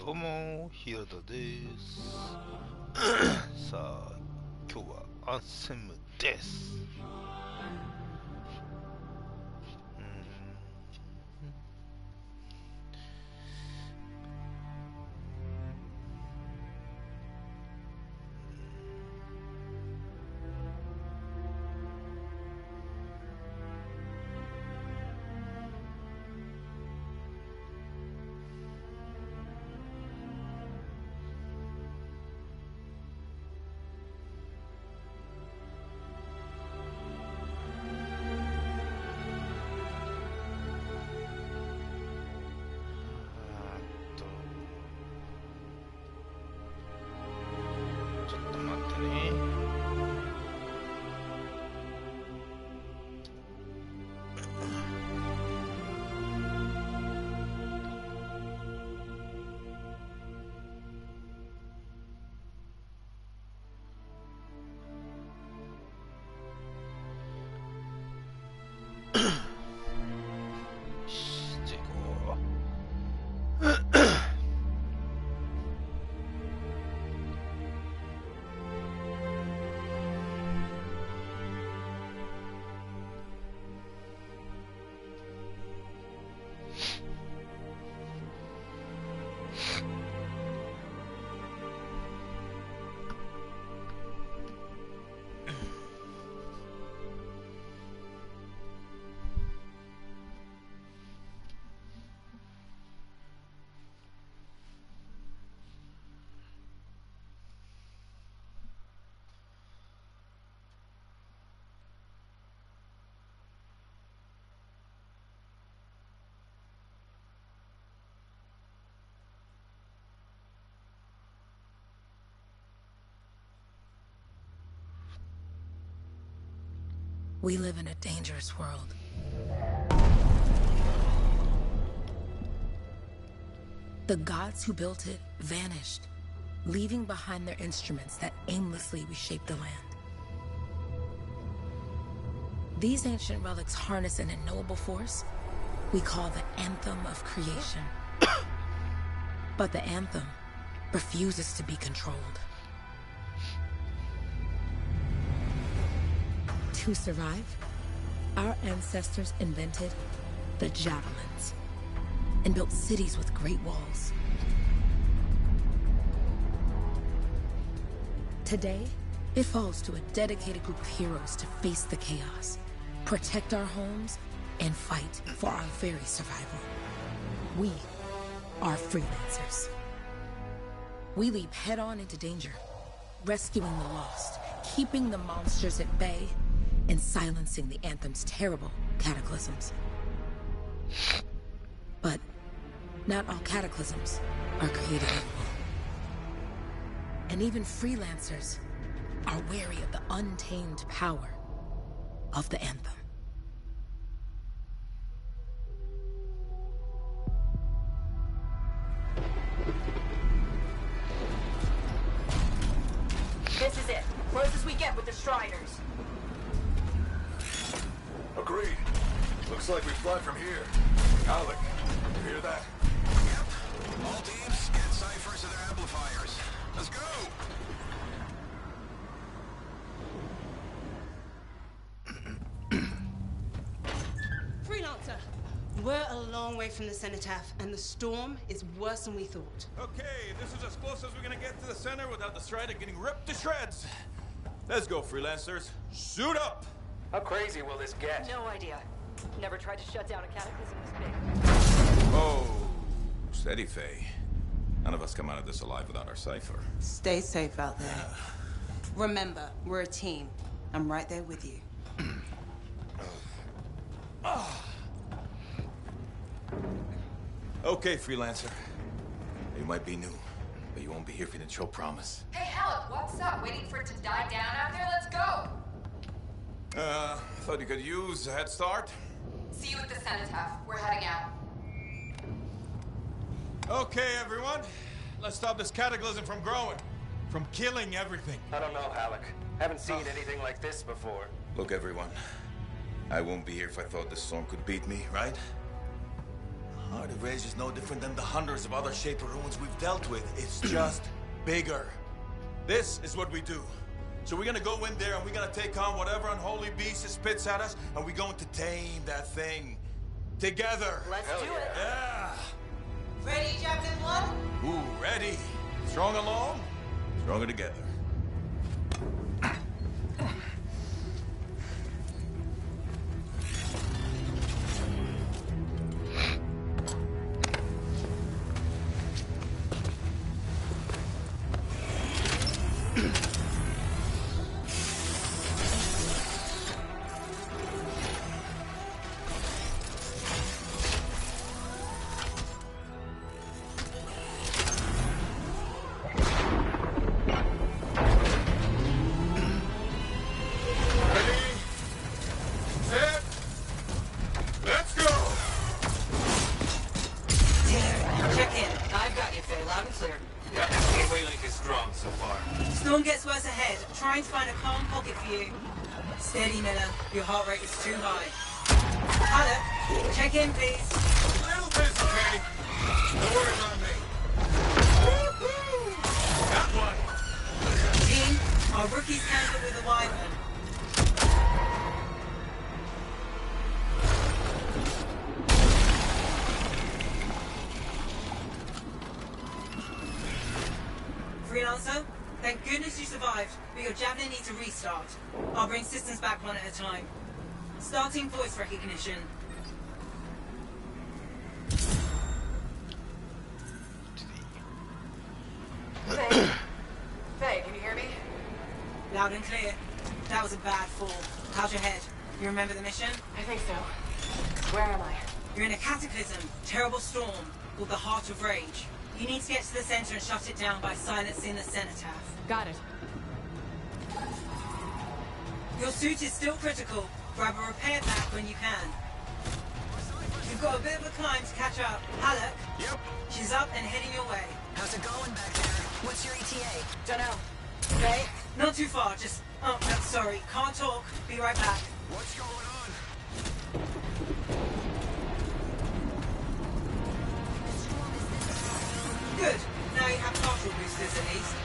どうも平田ですさあ今日はアンセムです。ちょっと待ってね。じゃあ行こう。We live in a dangerous world. The gods who built it vanished, leaving behind their instruments that aimlessly reshape the land. These ancient relics harness an unknowable force we call the Anthem of creation. But the Anthem refuses to be controlled. To survive, our ancestors invented the javelins and built cities with great walls. Today, it falls to a dedicated group of heroes to face the chaos, protect our homes, and fight for our very survival. We are freelancers. We leap head-on into danger, rescuing the lost, keeping the monsters at bay, and silencing the Anthem's terrible cataclysms. But not all cataclysms are created equal. And even freelancers are wary of the untamed power of the Anthem. This is it. Close as we get with the Striders. Agreed. Looks like we fly from here. Alec, you hear that? Yep. All teams, get ciphers to their amplifiers. Let's go! Freelancer, we're a long way from the cenotaph, and the storm is worse than we thought. Okay, this is as close as we're gonna get to the center without the Strider getting ripped to shreds. Let's go, freelancers. Suit up! How crazy will this get? No idea. Never tried to shut down a cataclysm this big. Oh, steady, Faye. None of us come out of this alive without our cipher. Stay safe out there. Remember, we're a team. I'm right there with you. Okay, freelancer. You might be new, but you won't be here if you didn't show promise. Hey, Alec, what's up? Waiting for it to die down out there? Let's go! Thought you could use a head start. See you at the cenotaph. We're heading out. Okay, everyone. Let's stop this cataclysm from growing. From killing everything. I don't know, Alec. Haven't seen anything like this before. Look, everyone. I won't be here if I thought this storm could beat me, right? Heart of Rage is no different than the hundreds of other shaped ruins we've dealt with. It's just bigger. This is what we do. So we're gonna go in there and we're gonna take on whatever unholy beast it spits at us, and we're going to tame that thing. Together. Let's do it. Yeah. Ready, Javelin 1? Ooh, ready. Strong alone, stronger together. Trying to find a calm pocket for you. Steady, Miller. Your heart rate is too high. Alec, check in, please. A little busy, Kenny. No worries on me. Got one. Team, our rookies handled with a wyvern. Freelancer? Thank goodness you survived, but your Javelin needs a restart. I'll bring systems back one at a time. Starting voice recognition. Faye, can you hear me? Loud and clear. That was a bad fall. How's your head? You remember the mission? I think so. Where am I? You're in a cataclysm, terrible storm, called the Heart of Rage. You need to get to the center and shut it down by silencing the cenotaph. Got it. Your suit is still critical. Grab a repair pack when you can. You've got a bit of a climb to catch up. Alec? Yep. She's up and heading your way. How's it going back there? What's your ETA? Dunno. Okay? Not too far, just... Oh, I'm sorry. Can't talk. Be right back. What's going on? Good. Now you have partial boosters at least.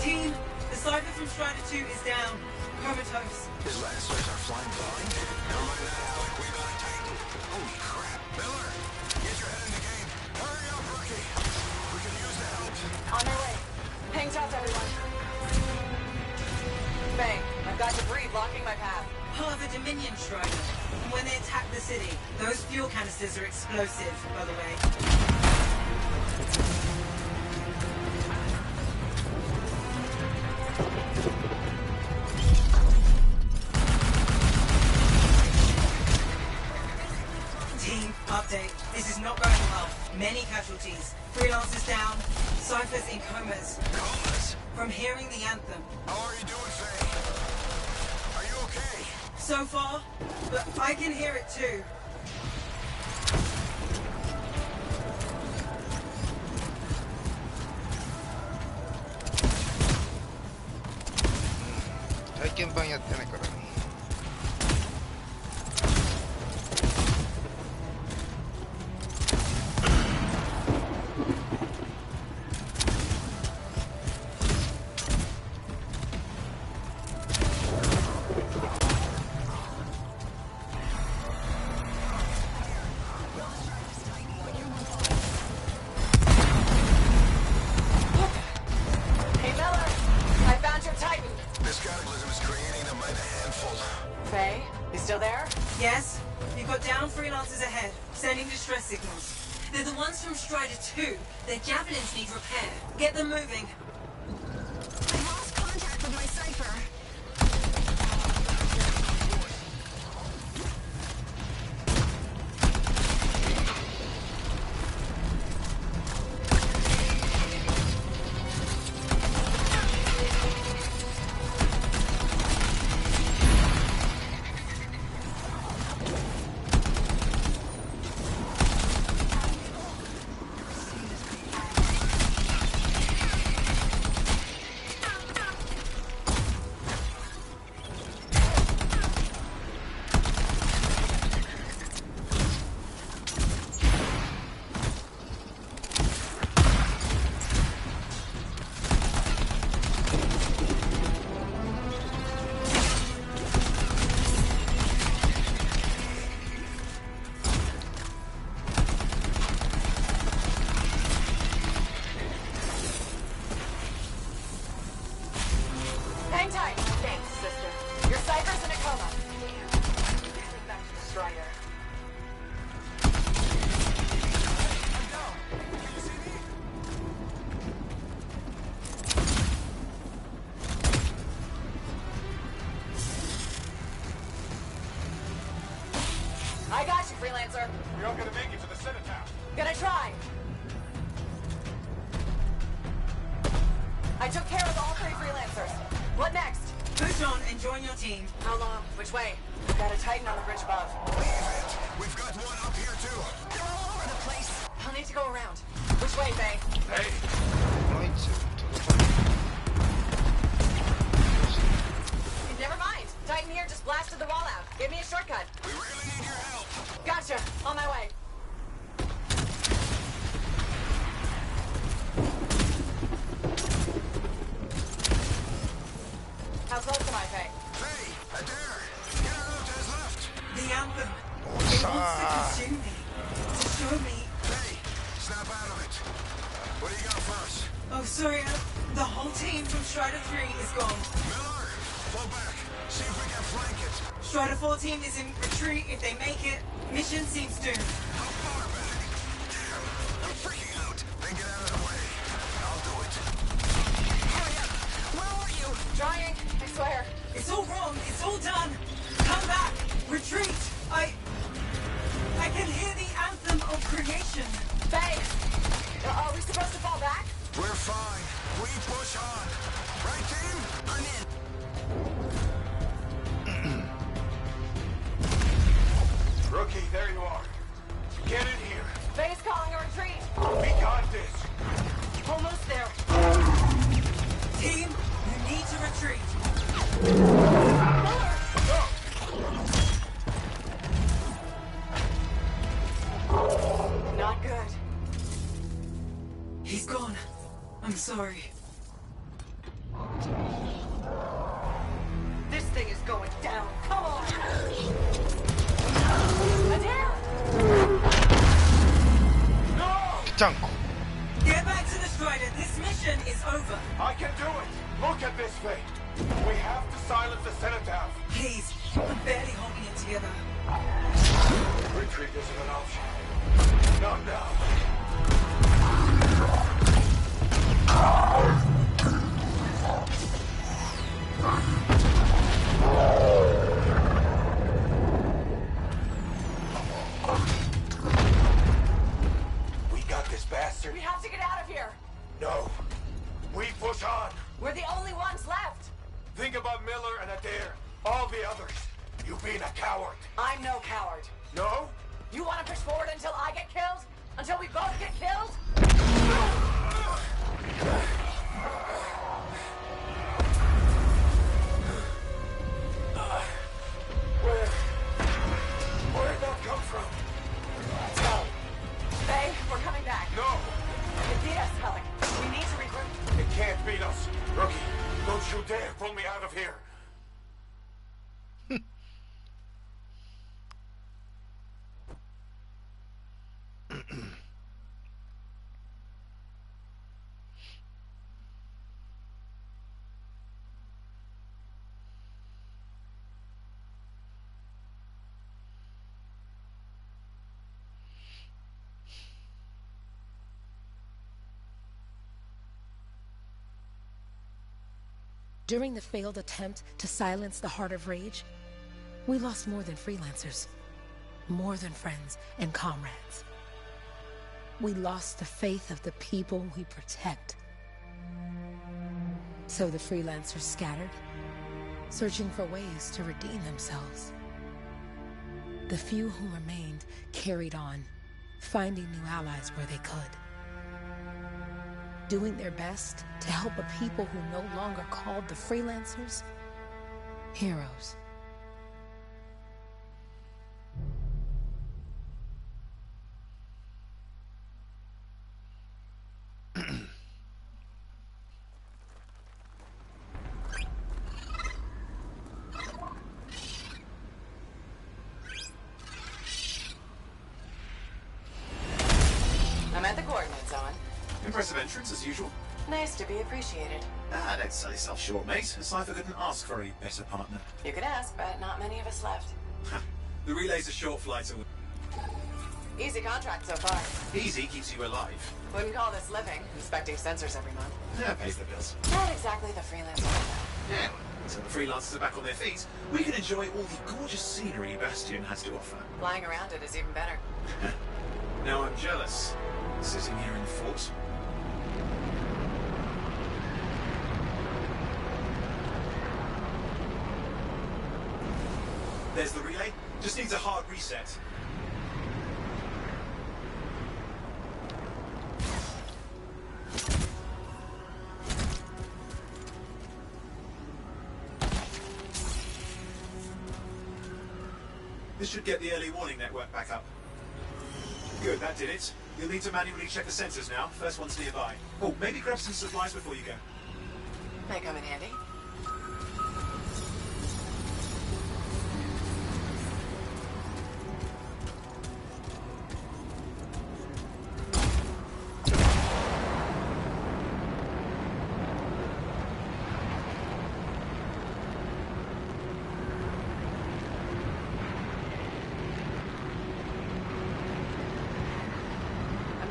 Team, the Cypher from Strider 2 is down. Comatose. His lancers are flying blind? Never mind that, Alec. We got a Titan. Holy crap. Miller, get your head in the game. Hurry up, rookie. We could use the help. On my way. Hang tough, everyone. Faye, I've got debris blocking my path. Part of a Dominion Strider. And when they attack the city, those fuel canisters are explosive, by the way. Team, update. This is not going well. Many casualties. Freelancers down. Cyphers in comas. Comas? From hearing the anthem. How are you doing, Faye? Are you okay? So far, but I can hear it too. Taiken 版やってないからね。Hey, Miller! I found your Titan! This cataclysm is creating them by the handful. Faye, you still there? Yes? You've got down freelancers ahead, sending distress signals. They're the ones from Strider 2. Their javelins need repair. Get them moving. I lost contact with my Cypher. freelancer. You're not gonna make it to the cenotaph. Gonna try. I took care of all 3 freelancers. What next? Push on and join your team. How long? Which way? Got a Titan on the bridge above. We've got one up here too. They're all over the place. I'll need to go around. Which way, Faye? Hey, 前に届かない。 Never mind. Titan here just blasted the wall out. Give me a shortcut. We really need your help. Gotcha. On my way. How close am I, Faye? Hey, Adair, get out of his left. The Anthem. It wants to consume me. To show me. Hey, snap out of it. What do you got for us? Oh, sorry. The whole team from Strider 3 is gone. Miller, fall back. See if we can flank it. Strider 4 team is in retreat. If they make it, mission seems doomed. How far back? Damn, I'm freaking out. Then get out of the way. I'll do it. Hurry up. Where are you? Trying. I swear. It's all wrong. It's all done. Come back. Retreat. I can hear the anthem of creation. Faye, are we supposed to fall back? We're fine. We push on. Right, team? I'm in. rookie, there you are. Get in here. Faye's calling a retreat. We got this. Almost there. Team, you need to retreat. Not good. He's gone. I'm sorry. This thing is going down. Come on. Adair! No! Jungle. Get back to the Strider. This mission is over. I can do it. Look at this thing. We have to silence the cenotaph. Please, I'm barely holding it together. Retreat isn't an option. Not now. We got this bastard. We have to get out of here. No. We push on. We're the only ones left. Think about Miller and Adair. All the others. You being a coward. I'm no coward. No? You want to push forward until I get killed? Until we both get killed? Where'd that come from? Let's go. Faye, we're coming back. No. It beat us, Alec. We need to regroup. It can't beat us. Rookie, don't you dare pull me out of here. During the failed attempt to silence the Heart of Rage, we lost more than freelancers, more than friends and comrades. We lost the faith of the people we protect. So the freelancers scattered, searching for ways to redeem themselves. The few who remained carried on, finding new allies where they could. Doing their best to help a people who no longer called the freelancers heroes. I'm at the coordinates, Owen. Impressive entrance, as usual. Nice to be appreciated. Ah, don't sell yourself short, mate. Cypher couldn't ask for a better partner. You could ask, but not many of us left. The relay's a short flight away. Easy contract so far. Easy keeps you alive. Wouldn't call this living, inspecting sensors every month. Yeah, pays the bills. Not exactly the freelance. Yeah, So the freelancers are back on their feet, we can enjoy all the gorgeous scenery Bastion has to offer. Flying around it is even better. Now I'm jealous, sitting here in the fort. There's the relay. Just needs a hard reset. This should get the early warning network back up. Good, that did it. You'll need to manually check the sensors now. First one's nearby. Oh, maybe grab some supplies before you go. May come in handy.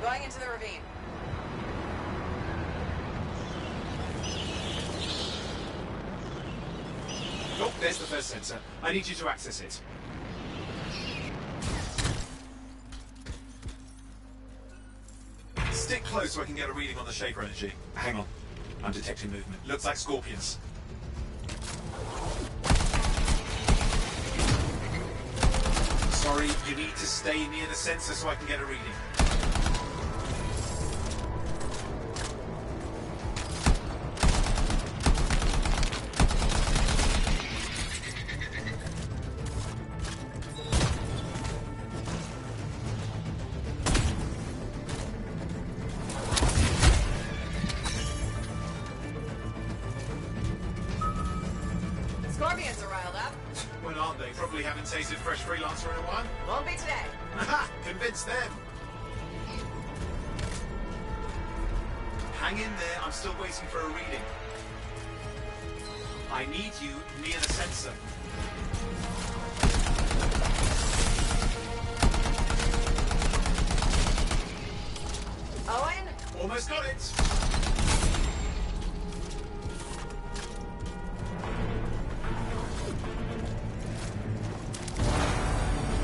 Going into the ravine. Oh, there's the first sensor. I need you to access it. Stick close so I can get a reading on the shaper energy. Hang on. I'm detecting movement. Looks like scorpions. Sorry, you need to stay near the sensor so I can get a reading. Scorpions are riled up. Well, aren't they? Probably haven't tasted fresh freelancer in a while. Won't be today. Aha! Convince them! Hang in there, I'm still waiting for a reading. I need you near the sensor. Owen? Almost got it!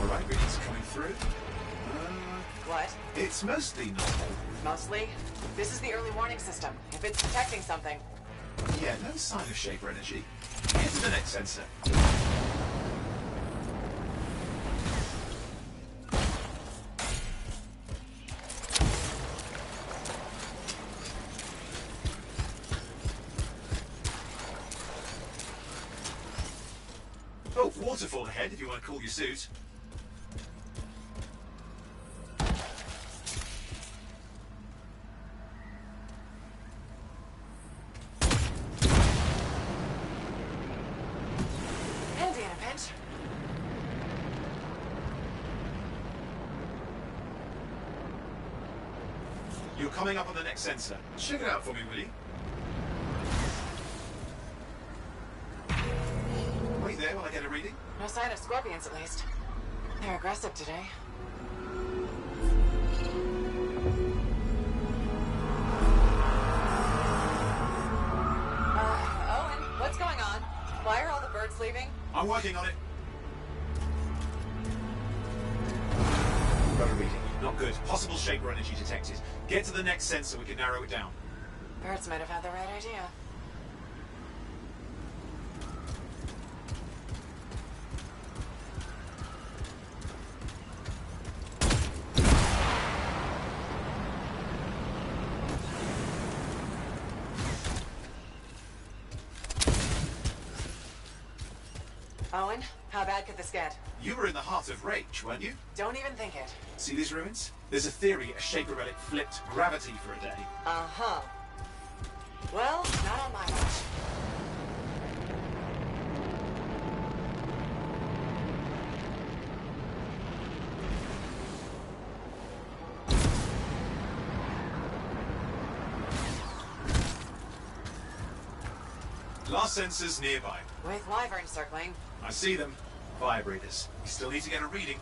Alright, readings are coming through. What? It's mostly normal. Mostly? This is the early warning system. If it's detecting something. Yeah, no sign of shaper energy. Get to the next sensor. Oh, waterfall ahead if you want to cool your suit. Handy in a pinch. You're coming up on the next sensor. Check it out for me, will you? Wait there while I get a reading. No sign of scorpions, at least. They're aggressive today. Owen, what's going on? Why are all the birds leaving? I'm working on it. Got a reading. Not good. Possible shaper energy detected. Get to the next sensor, we can narrow it down. Birds might have had the right idea. Owen, how bad could this get? You were in the heart of rage, weren't you? Don't even think it. See these ruins? There's a theory a shaper relic flipped gravity for a day. Uh-huh. Well, not on my watch. Last sensor's nearby. With wyverns circling. I see them. Vibrators. We still need to get a reading.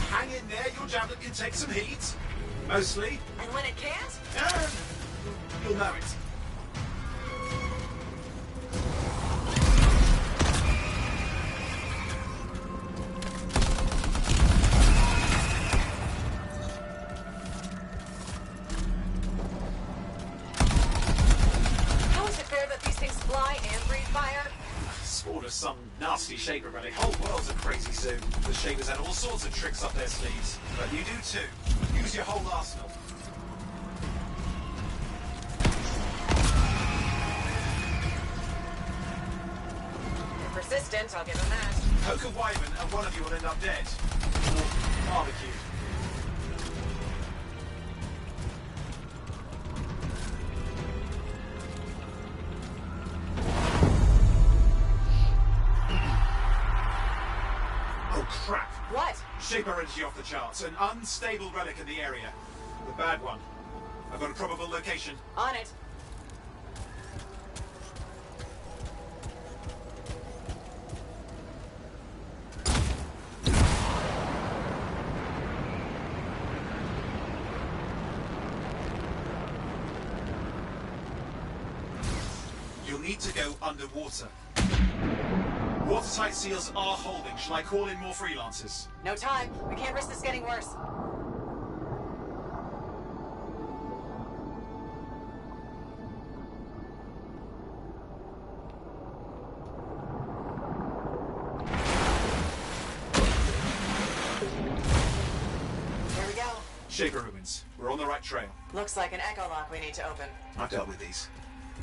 Hang in there, you'll jam that can take some heat. Mostly. And when it can't? You'll know it. How is it fair that these things fly and breathe fire? Spawned of some nasty shaper relic. Whole world's a crazy zoo. The shapers had all sorts of tricks up their sleeves. But you do too. Use your whole arsenal. They're persistent, I'll give them that. Poke a wyvern and one of you will end up dead. Or barbecue. Oh crap! What? Shaper energy off the charts. An unstable relic in the area. The bad one. I've got a probable location. On it. You'll need to go underwater. Watertight seals are holding. Shall I call in more freelancers? No time. We can't risk this getting worse. Here we go. Shaper ruins. We're on the right trail. Looks like an echo lock we need to open. I've dealt with these.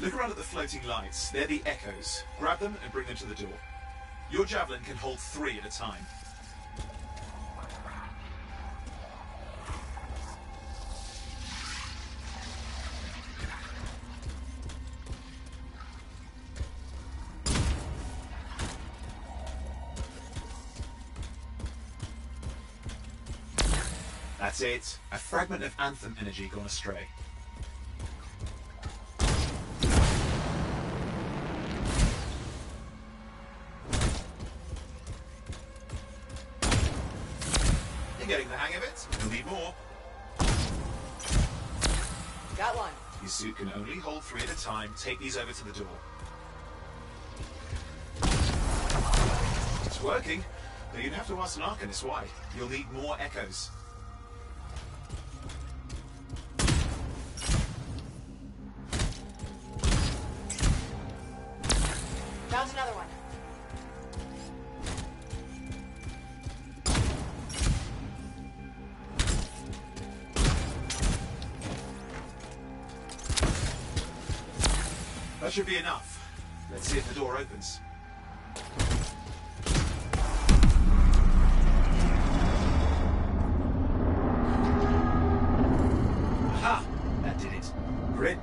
Look around at the floating lights. They're the echoes. Grab them and bring them to the door. Your javelin can hold 3 at a time. That's it. A fragment of Anthem energy gone astray. You're getting the hang of it. You'll need more. Got one. Your suit can only hold 3 at a time. Take these over to the door. It's working, but you'd have to ask an Arcanist why. You'll need more echoes. Found another one. That should be enough. Let's see if the door opens. Aha! That did it. We're in.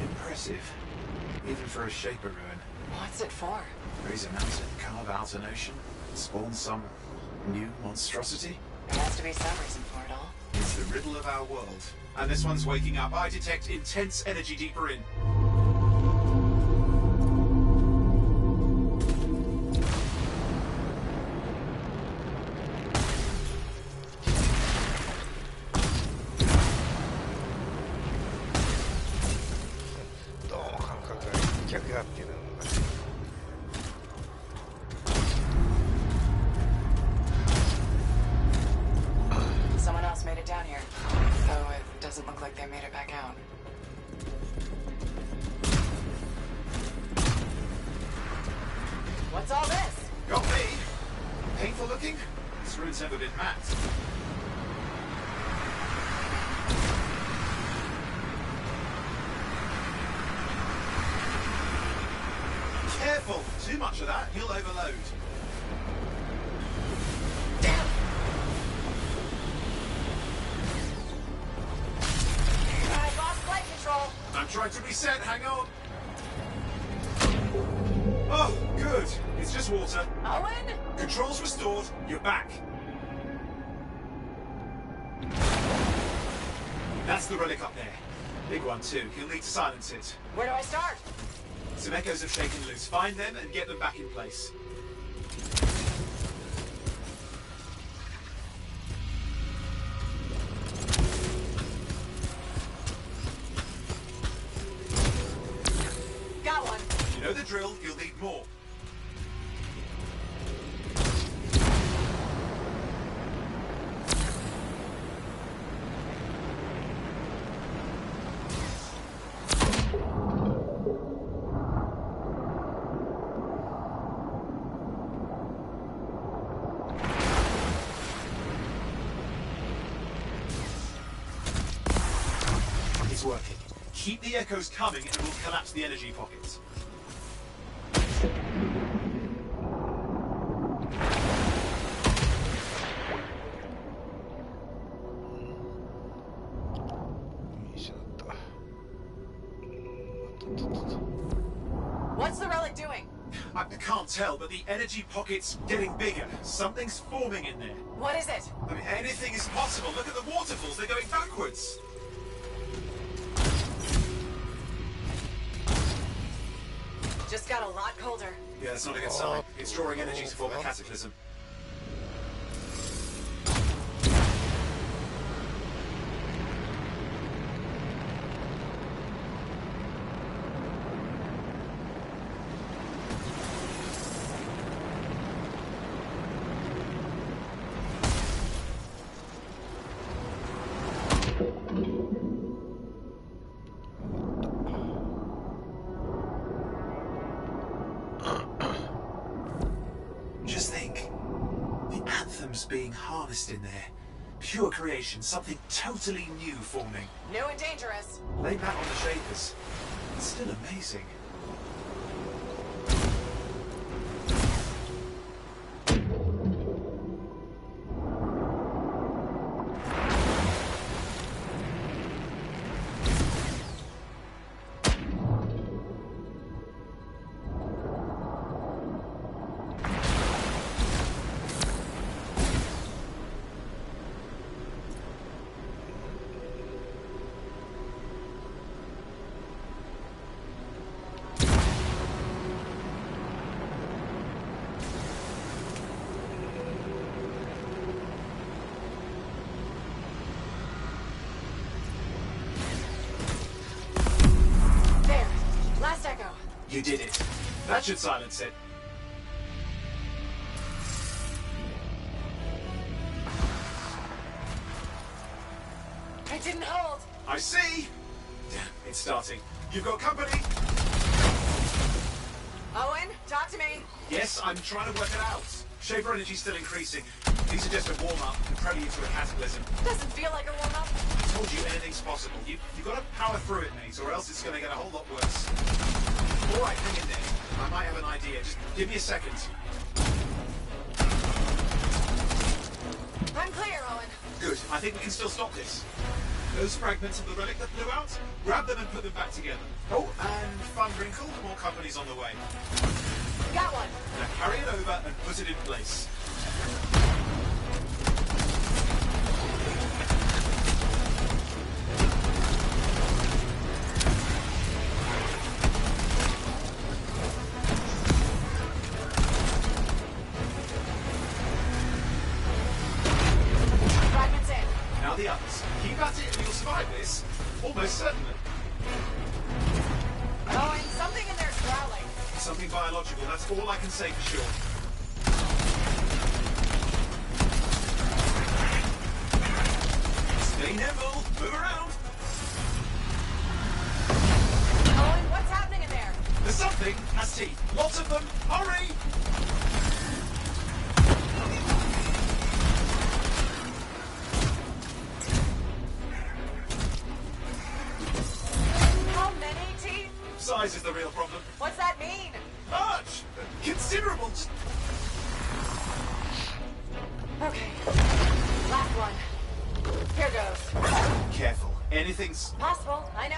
Impressive. Even for a shaper ruin. What's it for? Raise a mountain, carve out an ocean, spawn some new monstrosity. There has to be some reason for it all. It's the riddle of our world. And this one's waking up. I detect intense energy deeper in. Someone else made it down here. Though it doesn't look like they made it back out. What's all this? Got me? Painful looking? This ruin's never been mapped. Careful! Too much of that, you'll overload. Damn! I lost flight control. I'm trying to reset, hang on. Oh, good. It's just water. Owen? Controls restored, you're back. That's the relic up there. Big one too, you'll need to silence it. Where do I start? Some echoes have shaken loose. Find them and get them back in place. Got one. You know the drill. You'll need more. It's working. Keep the echoes coming and we'll collapse the energy pockets. What's the relic doing? I can't tell, but the energy pocket's getting bigger. Something's forming in there. What is it? I mean, anything is possible. Look at the waterfalls. They're going backwards. Just got a lot colder. Yeah, that's not a good sign. It's drawing energy to form a cataclysm. Just think. The Anthem's being harnessed in there. Pure creation, something totally new forming. New and dangerous. Lay back on the shakers. It's still amazing. There. Last echo. You did it. That should silence it. It didn't hold. I see. Damn, it's starting. You've got company. Owen, talk to me. Yes, I'm trying to work it out. Shaper energy's still increasing. These are just a warm-up and prelude to a cataclysm. Doesn't feel like a warm-up. I told you anything's possible. You've got to power through it, mate, or else it's going to get a whole lot worse. All right, hang in there. I might have an idea. Just give me a second. I'm clear, Owen. Good. I think we can still stop this. Those fragments of the relic that blew out, grab them and put them back together. Oh, and fun wrinkle, more company's on the way. Got one. Now carry it over and put it in place. Fragments in. Now the others. Keep at it and you'll survive this. Almost certainly. Owen, something in there's growling. Something biological, that's all I can say for sure. Stay nimble, move around. Owen, what's happening in there? There's something has teeth. Lots of them. Hurry! How many teeth? Size is the real problem. What's that mean? Large! Considerable. Just Okay. Last one. Here goes. careful. Anything's... Possible. I know.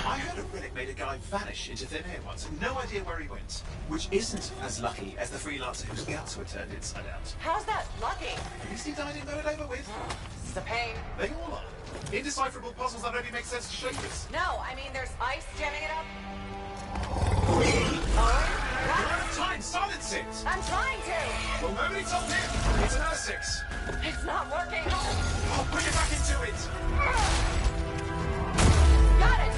I heard a relic made a guy vanish into thin air once. No idea where he went. Which isn't as lucky as the freelancer whose guts were turned inside out. How's that lucky? At least he died and got it over with. This is a pain. They all are. Indecipherable puzzles that only make sense to shapers. No, I mean there's ice jamming it up. Time, silence it! I'm trying to. Well, nobody told him. It's an R6. It's not working. Oh, put it back into it. Got it.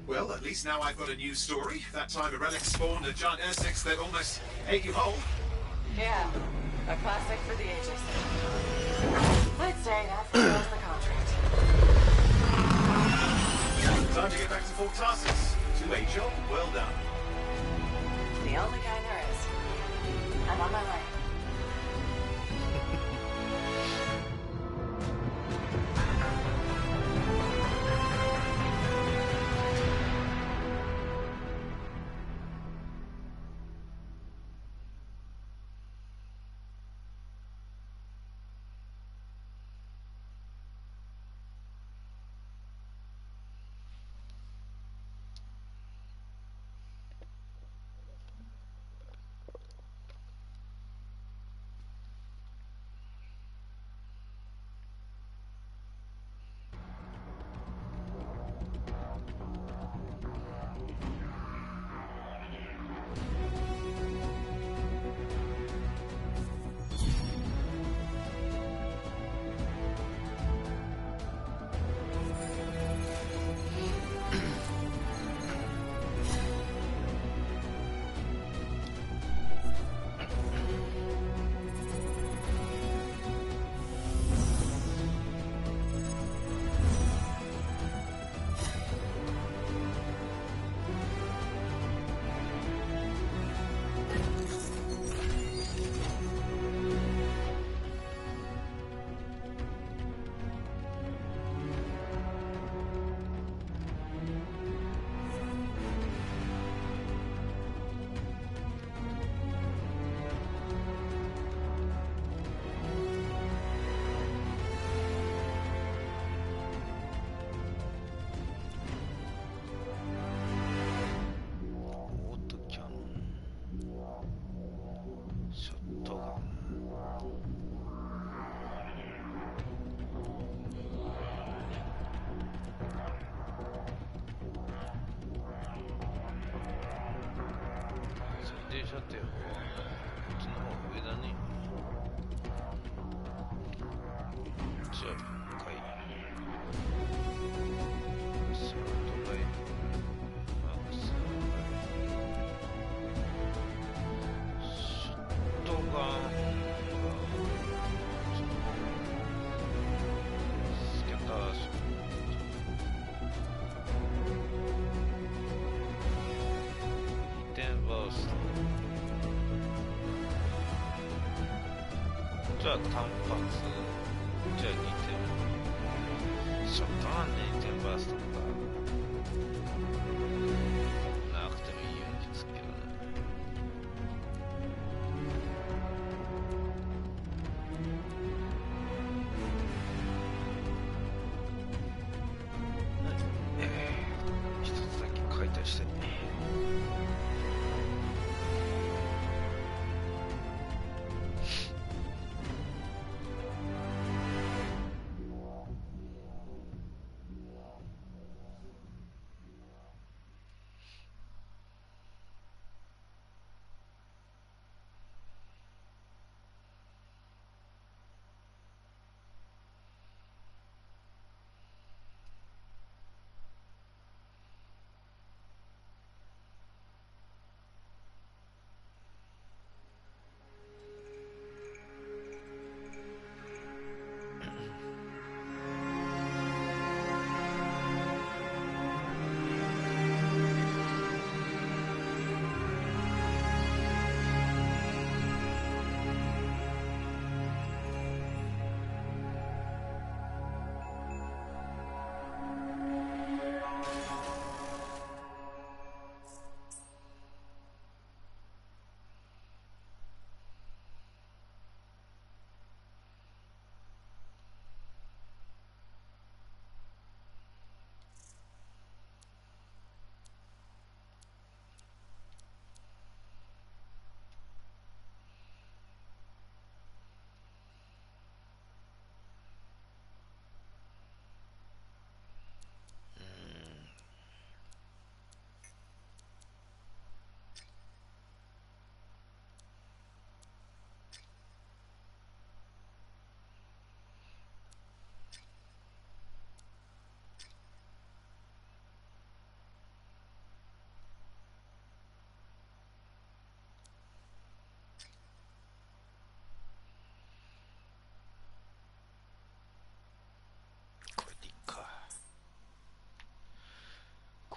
Well, at least now I've got a new story. That time a relic spawned a giant R6 that almost ate you whole. Yeah, a classic for the ages. I'd say that fulfills the contract. Time to get back to Fort Tarsus. To a job well done. The only kind there is. I'm on my way.じゃあ単発、じゃあ2点、ショットガンで2点バーストとかなくてもいいような気がするけどね。一つだけ解体して。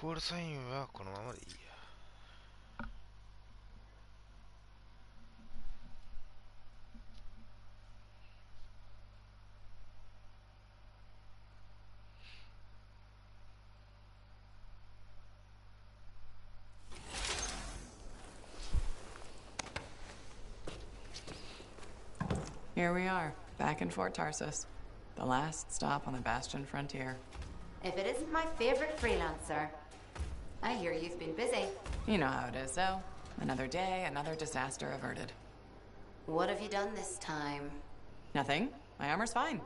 コールサインはこのままでいいや。Here we are, back in Fort Tarsus. The last stop on the Bastion frontier. If it isn't my favorite freelancer. I hear you've been busy. You know how it is, though. Another day, another disaster averted. What have you done this time? Nothing. My armor's fine.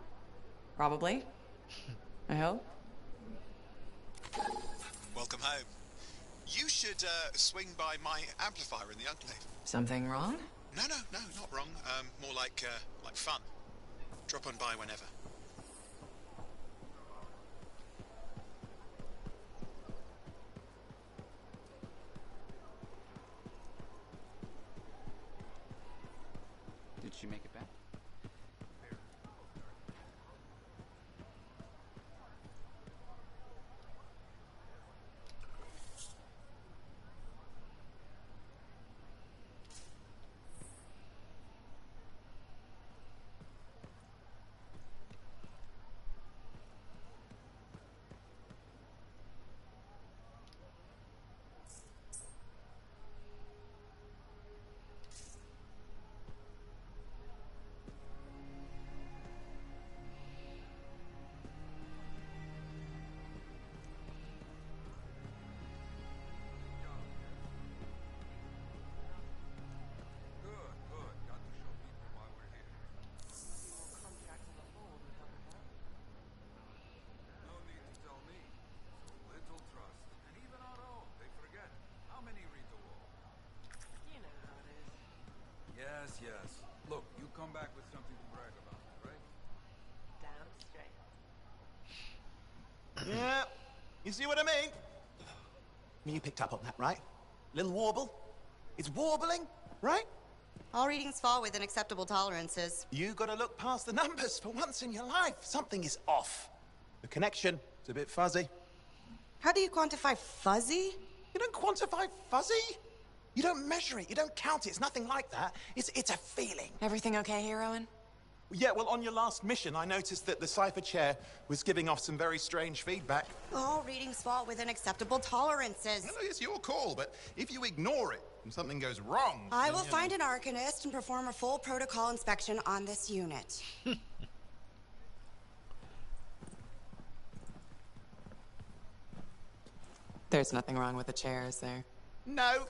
Probably. I hope. Welcome home. You should swing by my amplifier in the Enclave. Something wrong? No, not wrong. More like fun. Drop on by whenever. Did she make it back? Yes. Look, you come back with something to brag about, right? Damn straight. Yeah, you see what I mean? You picked up on that, right? Little warble? It's warbling, right? All readings fall within acceptable tolerances. You gotta look past the numbers for once in your life. Something is off. The connection is a bit fuzzy. How do you quantify fuzzy? You don't quantify fuzzy? You don't measure it, you don't count it, it's nothing like that. It's a feeling. Everything okay here, Owen? Yeah, well, on your last mission, I noticed that the cipher chair was giving off some very strange feedback. All readings fall within acceptable tolerances. Well, it's your call, but if you ignore it and something goes wrong... I will find an Arcanist and perform a full protocol inspection on this unit. There's nothing wrong with the chair, is there? No.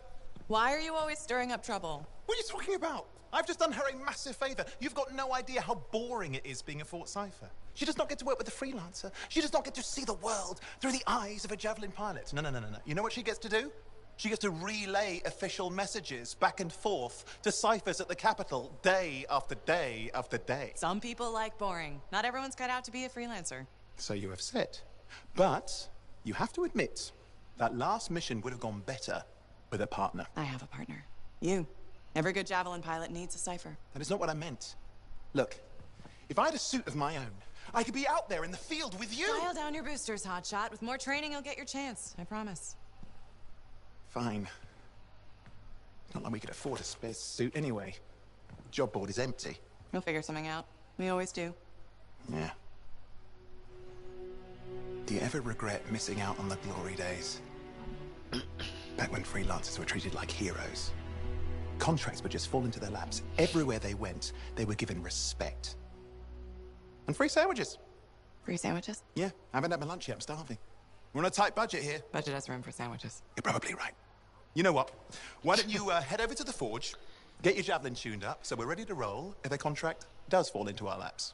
Why are you always stirring up trouble? What are you talking about? I've just done her a massive favor. You've got no idea how boring it is being a Fort Cipher. She does not get to work with a freelancer. She does not get to see the world through the eyes of a Javelin pilot. No. You know what she gets to do? She gets to relay official messages back and forth to ciphers at the Capitol day after day after day. Some people like boring. Not everyone's cut out to be a freelancer. So you have said. But you have to admit, that last mission would have gone better with a partner. I have a partner. You. Every good Javelin pilot needs a cipher. That is not what I meant. Look, if I had a suit of my own, I could be out there in the field with you. Dial down your boosters, hotshot. With more training, you'll get your chance. I promise. Fine. Not like we could afford a spare suit anyway. The job board is empty. We'll figure something out. We always do. Yeah. Do you ever regret missing out on the glory days? Back when freelancers were treated like heroes. Contracts would just fall into their laps. Everywhere they went, they were given respect. And free sandwiches. Free sandwiches? Yeah, I haven't had my lunch yet. I'm starving. We're on a tight budget here. Budget has room for sandwiches. You're probably right. You know what? Why don't you head over to the forge, get your Javelin tuned up, so we're ready to roll if a contract does fall into our laps.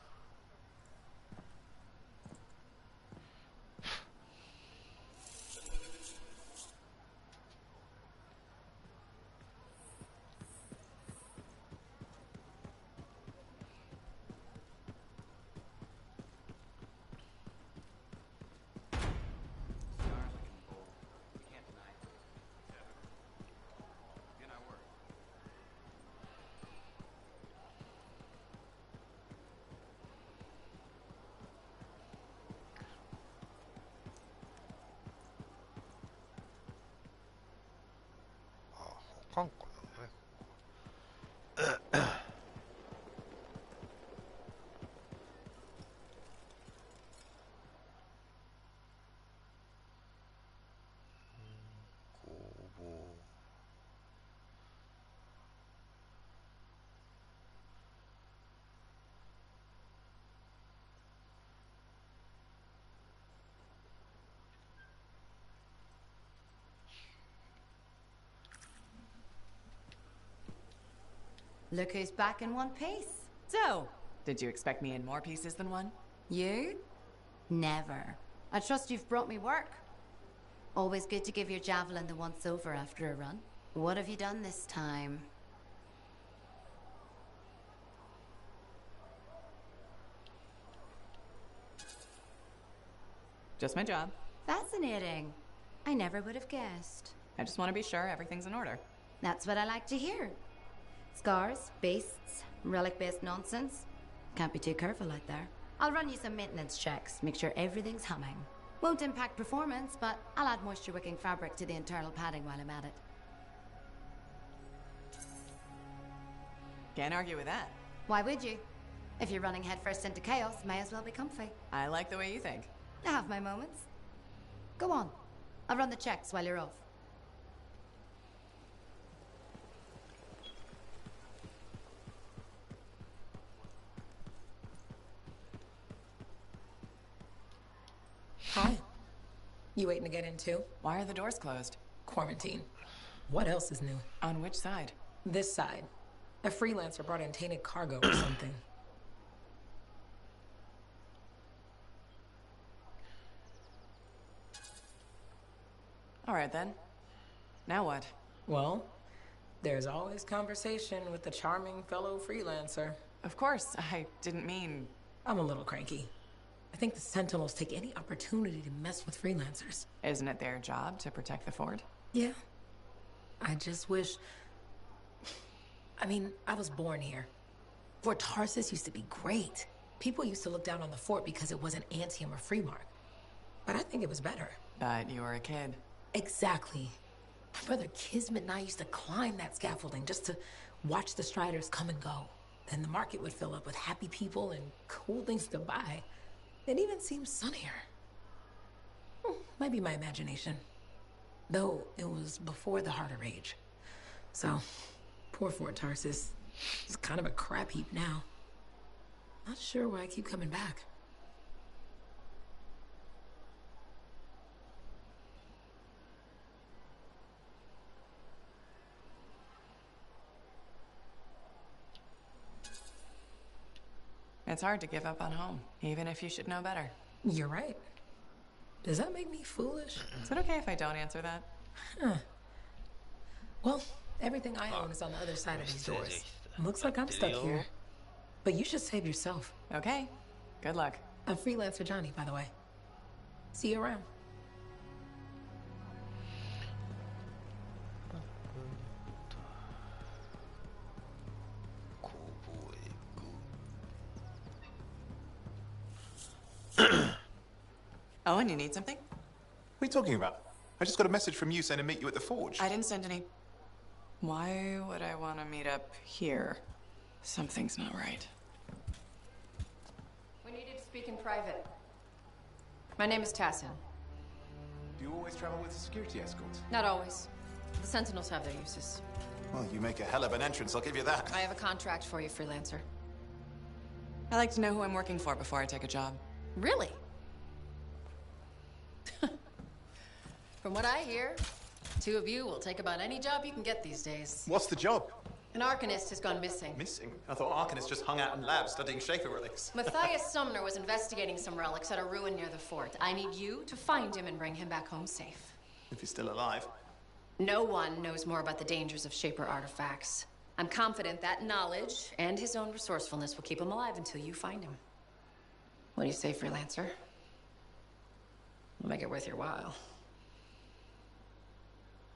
Look who's back in one piece. So, did you expect me in more pieces than one? You? Never. I trust you've brought me work. Always good to give your javelin the once-over after a run. What have you done this time? Just my job. Fascinating. I never would have guessed. I just want to be sure everything's in order. That's what I like to hear. Scars, beasts, relic-based nonsense. Can't be too careful out there. I'll run you some maintenance checks, make sure everything's humming. Won't impact performance, but I'll add moisture-wicking fabric to the internal padding while I'm at it. Can't argue with that. Why would you? If you're running headfirst into chaos, may as well be comfy. I like the way you think. I have my moments. Go on. I'll run the checks while you're off. Hi. You waiting to get in too? Why are the doors closed? Quarantine. What else is new? On which side? This side. A freelancer brought in tainted cargo or something. All right, then. Now what? Well, there's always conversation with the charming fellow freelancer. Of course, I didn't mean... I'm a little cranky. I think the Sentinels take any opportunity to mess with freelancers. Isn't it their job to protect the fort? Yeah. I just wish... I mean, I was born here. Fort Tarsus used to be great. People used to look down on the fort because it wasn't Anthem or Freemark. But I think it was better. But you were a kid. Exactly. My brother Kismet and I used to climb that scaffolding just to watch the Striders come and go. Then the market would fill up with happy people and cool things to buy. It even seems sunnier. Might be my imagination. Though it was before the Harder Age. So, poor Fort Tarsus. It's kind of a crap heap now. Not sure why I keep coming back. It's hard to give up on home, even if you should know better. You're right. Does that make me foolish? Is it okay if I don't answer that? Huh. Well, everything I own is on the other side of these doors. Looks like I'm stuck here. But you should save yourself. Okay. Good luck. I'm freelancer Johnny, by the way. See you around. Owen, you need something? What are you talking about? I just got a message from you saying to meet you at the forge. I didn't send any. Why would I want to meet up here? Something's not right. We needed to speak in private. My name is Tassin. Do you always travel with a security escort? Not always. The Sentinels have their uses. Well, you make a hell of an entrance, I'll give you that. I have a contract for you, freelancer. I like to know who I'm working for before I take a job. Really? From what I hear, two of you will take about any job you can get these days. What's the job? An Arcanist has gone missing. Missing? I thought Arcanists just hung out in labs studying Shaper relics. Matthias Sumner was investigating some relics at a ruin near the fort. I need you to find him and bring him back home safe. If he's still alive. No one knows more about the dangers of Shaper artifacts. I'm confident that knowledge and his own resourcefulness will keep him alive until you find him. What do you say, freelancer? I'll make it worth your while.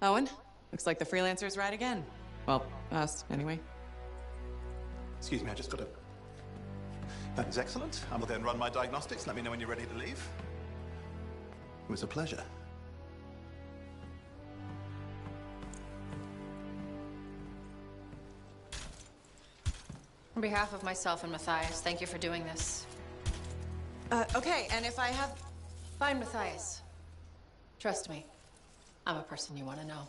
Owen, looks like the freelancer's right again. Well, us, anyway. Excuse me, I just got a... That is excellent. I will then run my diagnostics. Let me know when you're ready to leave. It was a pleasure. On behalf of myself and Matthias, thank you for doing this. Okay, and if I have... Find Matthias. Trust me, I'm a person you want to know.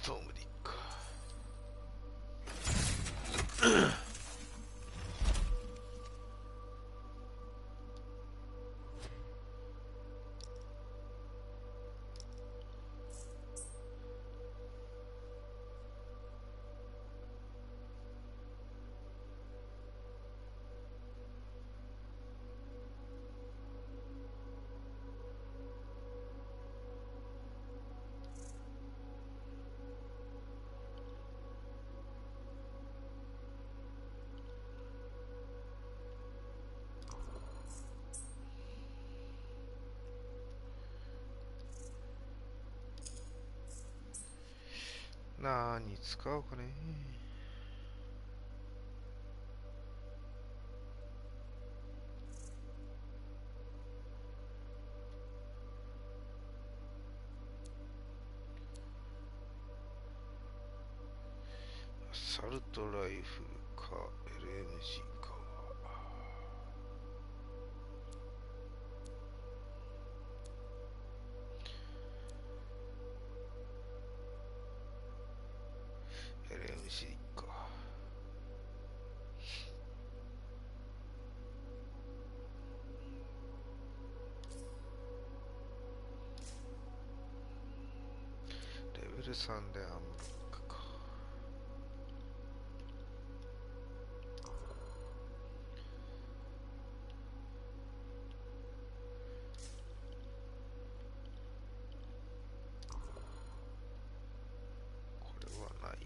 トームでいっか。何使おうかね。アサルトライフルか LMG か。LMG か。レベル3でアンロックか。これはない。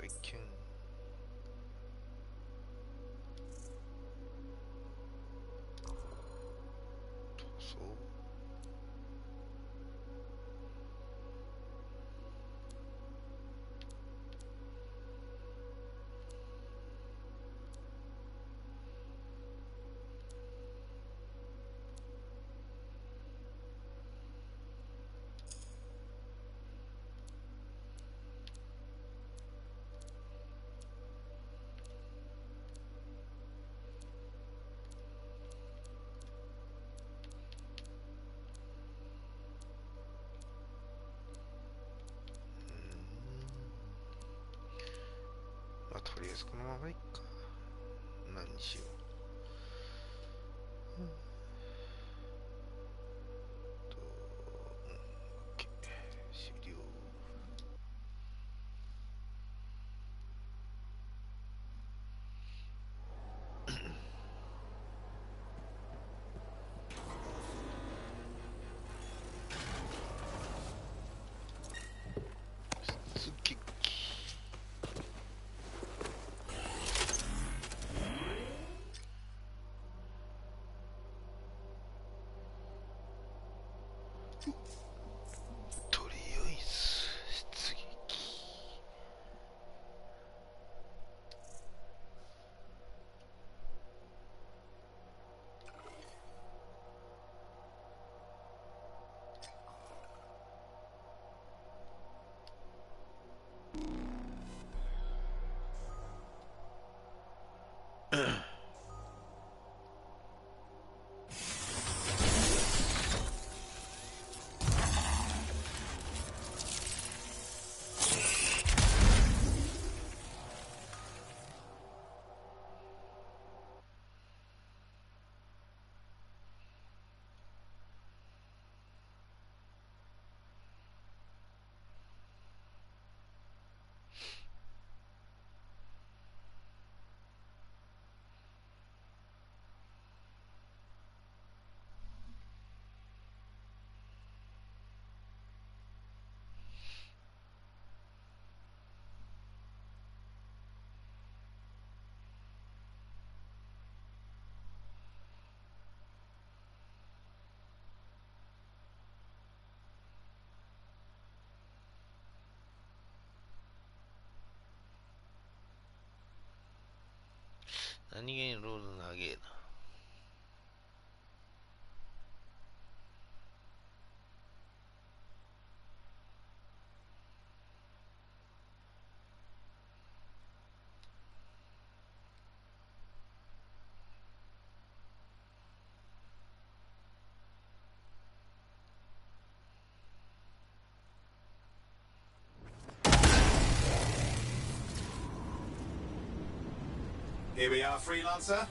I can. そう。まあ、とりあえずこのままいっか。何にしよう。OK。終了。出撃。とりあえず出撃。Here we are, Freelancer.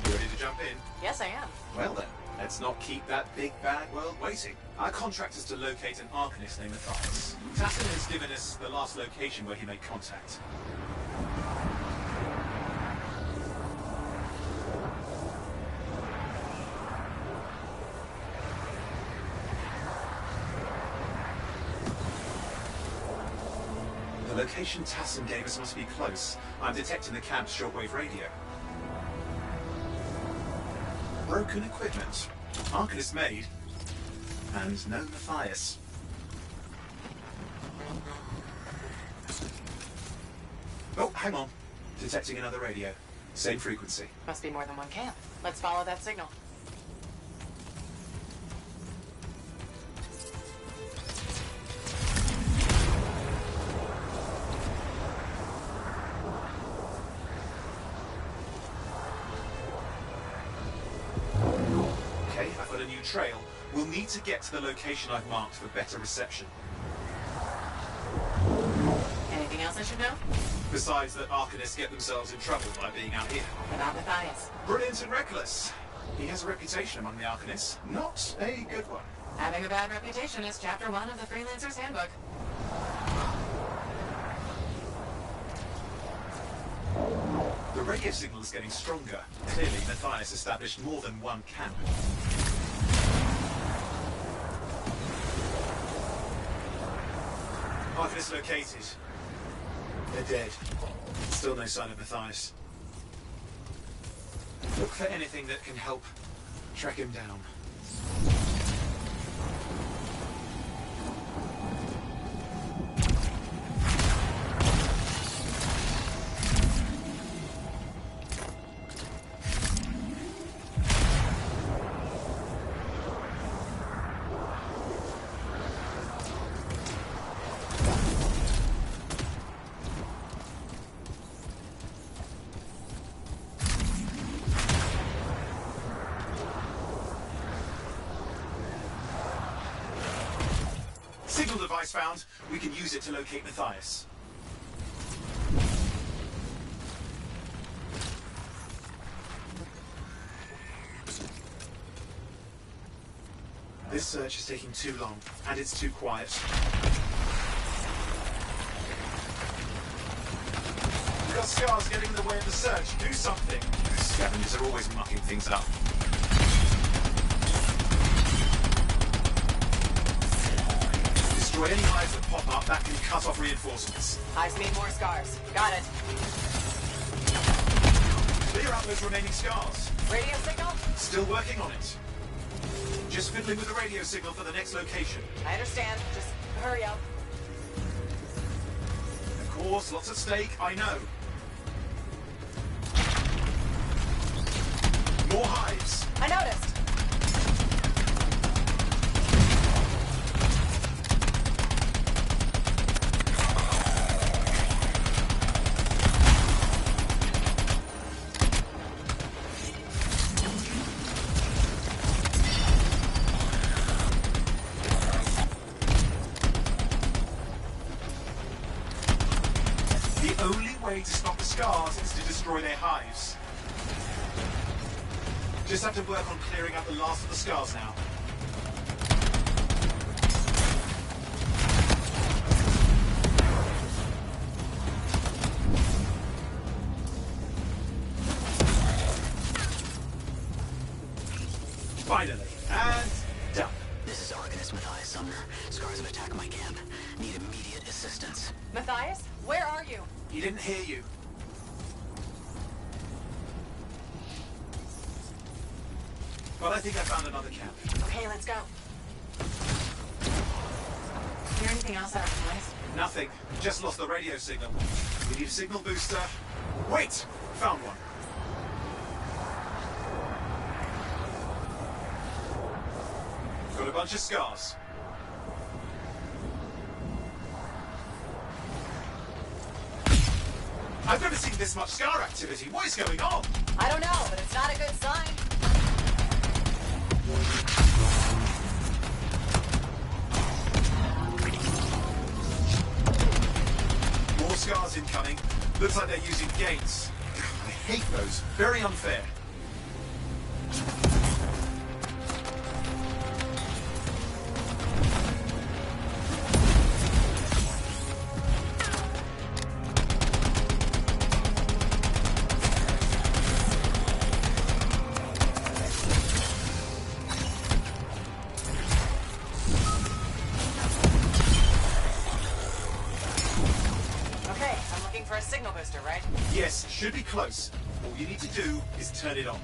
You ready to jump in? Yes, I am. Well then, let's not keep that big bad world waiting. Our contract is to locate an Arcanist named Matthias. Tassin has given us the last location where he made contact. The location Tassin gave us must be close. I'm detecting the camp's shortwave radio. Broken equipment. Arcanist made. And no Matthias. Oh, hang on. Detecting another radio. Same frequency. Must be more than one camp. Let's follow that signal. Trail, we'll need to get to the location I've marked for better reception. Anything else I should know? Besides that Arcanists get themselves in trouble by being out here. About Matthias. Brilliant and reckless. He has a reputation among the Arcanists. Not a good one. Having a bad reputation is chapter 1 of the Freelancer's Handbook. The radio signal is getting stronger. Clearly, Matthias established more than one camp. Arcanist located. They're dead. Still no sign of Matthias. Look for anything that can help track him down. Signal device found. We can use it to locate Matthias. This search is taking too long, and it's too quiet. We've got scars getting in the way of the search. Do something. Scavengers are always mucking things up. Destroy any hives that pop up, that can cut off reinforcements. Hives need more scars. Got it. Clear out those remaining scars. Radio signal? Still working on it. Just fiddling with the radio signal for the next location. I understand. Just hurry up. Of course, lots at stake, I know. More hives. I noticed. The only way to stop the scars is to destroy their hives. Just have to work on clearing out the last of the scars now. Finally. And done. This is Arcanist Matthias Sumner. Scars have attacked my camp. Need immediate assistance. Matthias, where are you? He didn't hear you. But I think I found another camp. Okay, let's go. Hear anything else out of noise? Nothing. Just lost the radio signal. We need a signal booster. Wait! Found one. Got a bunch of scars. I've never seen this much scar activity. What is going on? I don't know, but it's not a good sign. More scars incoming. Looks like they're using gates. I hate those. Very unfair. For a signal booster, right? Yes, should be close. All you need to do is turn it on.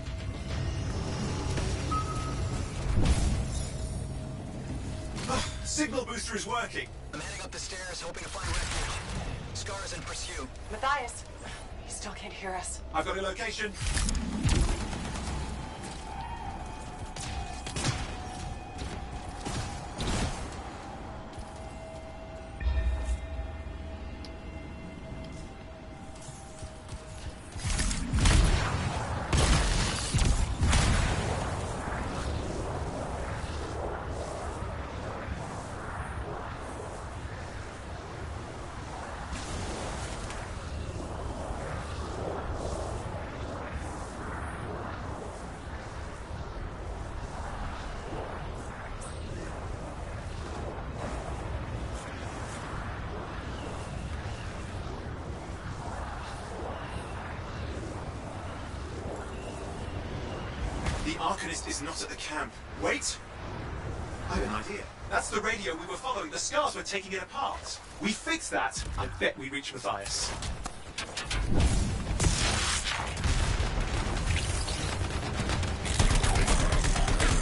Signal booster is working. I'm heading up the stairs, hoping to find refuge. Scars in pursuit. Matthias, he still can't hear us. I've got a location. The Arcanist is not at the camp. Wait! I have an idea. That's the radio we were following. The Scars were taking it apart. We fix that, I bet we reach Matthias.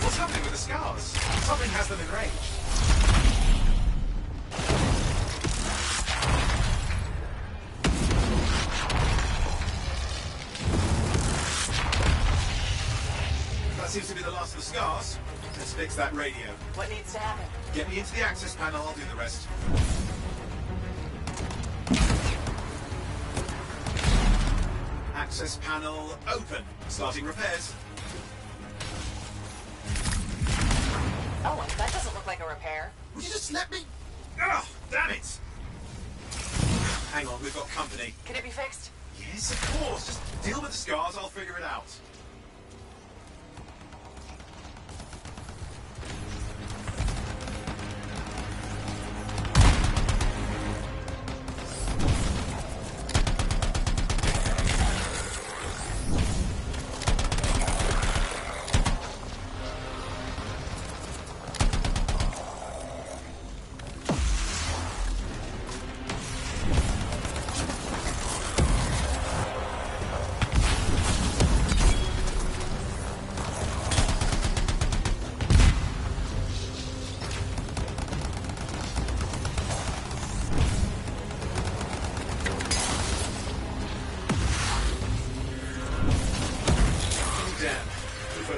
What's happening with the Scars? Something has them enraged. That seems to be the last of the Scars. Let's fix that radio. What needs to happen? Get me into the access panel, I'll do the rest. Access panel open. Starting repairs. Oh, that doesn't look like a repair. Would you just let me? Ugh, damn it! Hang on, we've got company. Can it be fixed? Yes, of course. Just deal with the Scars, I'll figure it out.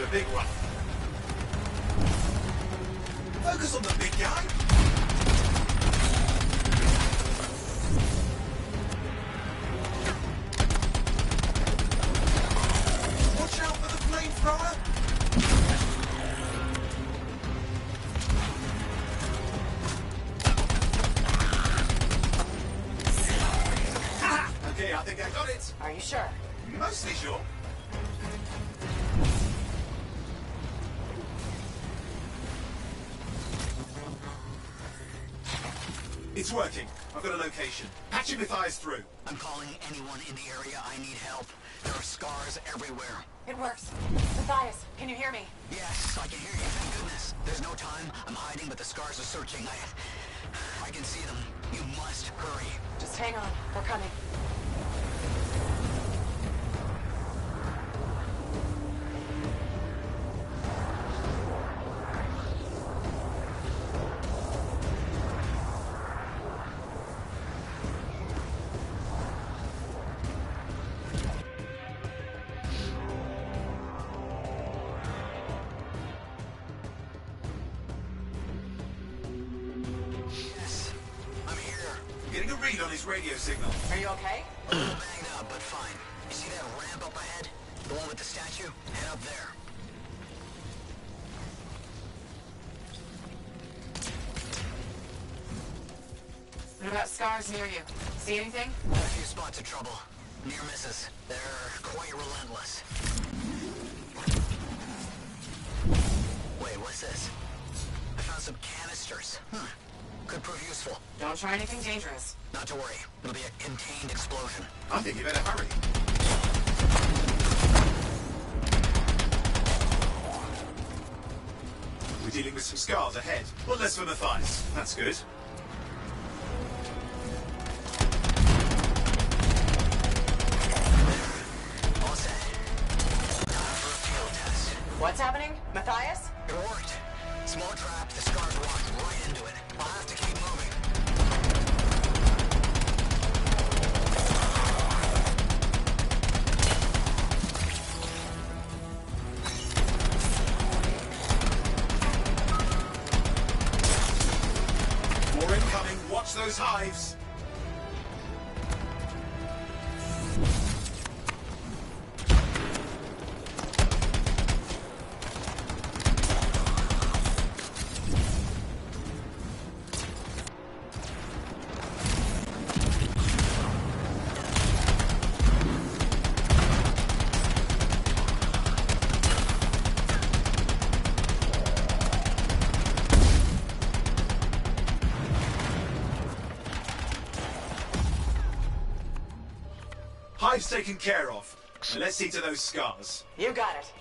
Big one. Focus on the big guy. Watch out for the flamethrower. Okay, I think I got it. Are you sure? Mostly sure. It's working. I've got a location. Patching Matthias through. I'm calling anyone in the area. I need help. There are Scars everywhere. It works. Matthias, can you hear me? Yes, I can hear you. Thank goodness. There's no time. I'm hiding, but the Scars are searching. I can see them. You must hurry. Just hang on. We're coming. Getting a read on his radio signal. Are you okay? A little banged up, but fine. You see that ramp up ahead? The one with the statue? Head up there. What about Scars near you? See anything? A few spots of trouble. Near misses. They're quite relentless. Wait, what's this? I found some canisters. Could prove useful. Don't try anything dangerous. Not to worry. It'll be a contained explosion. I think you better hurry. We're dealing with some scars ahead. One less for Matthias. That's good. All set. Time for a field test. What's happening? Matthias? It worked. Small trap, the scars walked right into it. I'll have to keep moving. More incoming. Watch those hives. Hive's taken care of. Now let's see to those scars. You got it.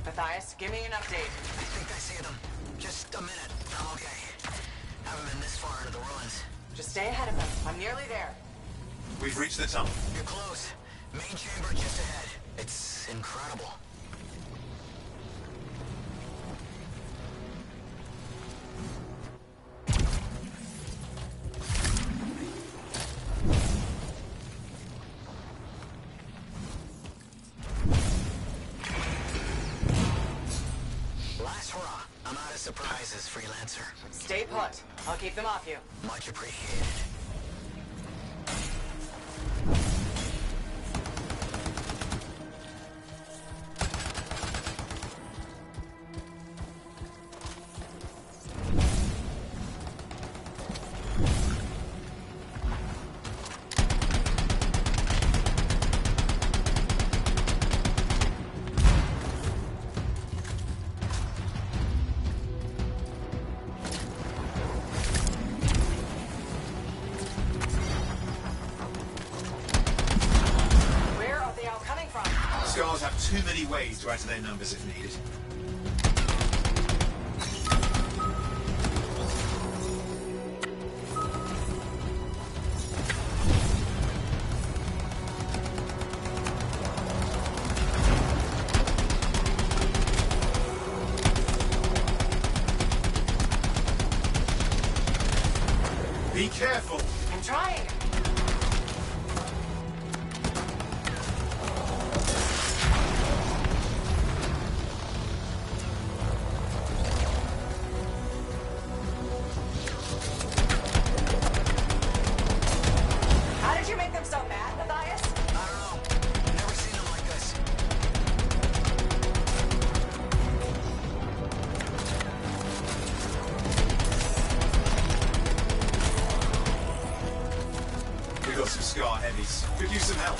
Matthias, give me an update. I think I see them. Just a minute. I'm okay. Haven't been this far into the ruins. Just stay ahead of them. I'm nearly there. We've reached the tunnel. You're close. Main chamber just ahead. It's incredible. Last hurrah. I'm out of surprises, freelancer. Stay put. I'll keep them off you. Much appreciated. Scars have too many ways to add to their numbers if needed. Be careful. I'm trying. How did you make them so mad, Matthias? I don't know. Never seen them like this. We've got some scar heavies. Could use some help.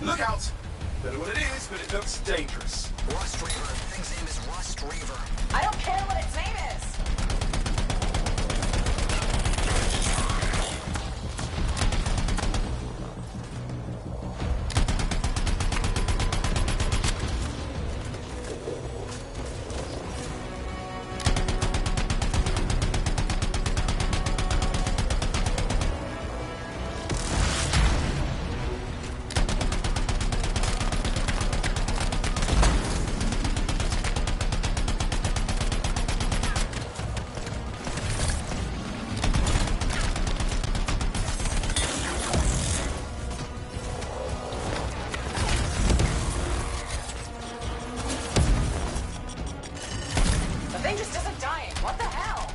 Look out! Don't know what it is, but it looks dangerous. Rust Reaver. The thing's name is Rust Reaver. I don't care what its name is. thing just isn't dying. What the hell?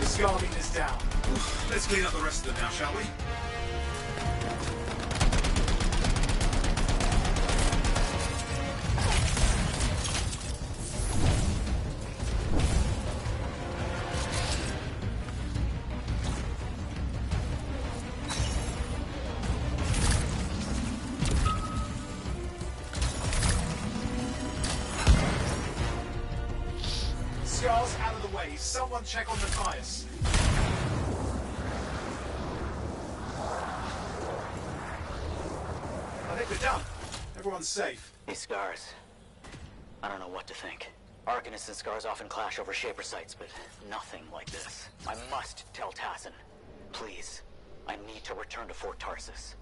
The scar meter's down. Let's clean up the rest of them now, shall we? Scar's out of the way. Someone check on the tires. I think we're done. Everyone's safe. These scars. I don't know what to think. Arcanists and scars often clash over shaper sites, but nothing like this. I must tell Tassin. Please. I need to return to Fort Tarsus.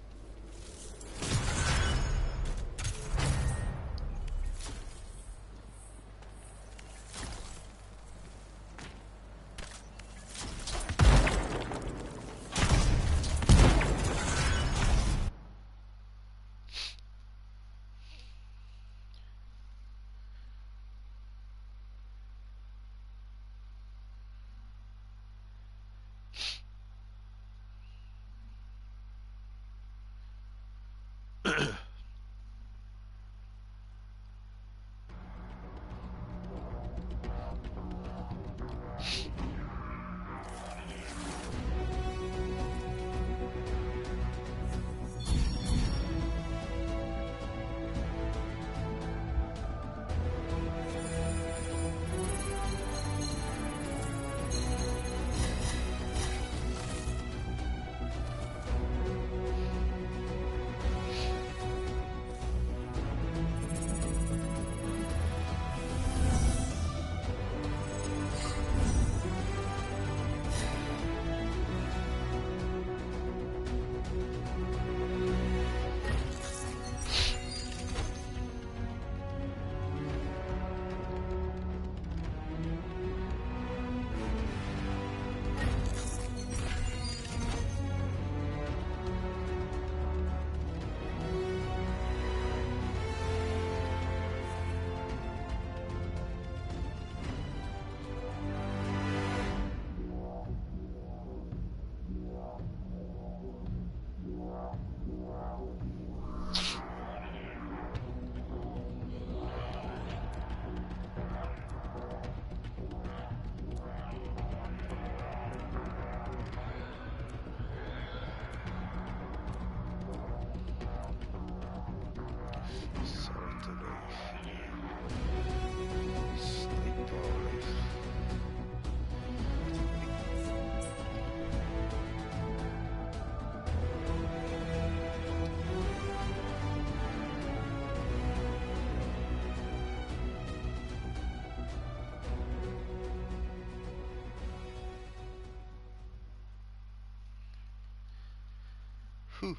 Whew.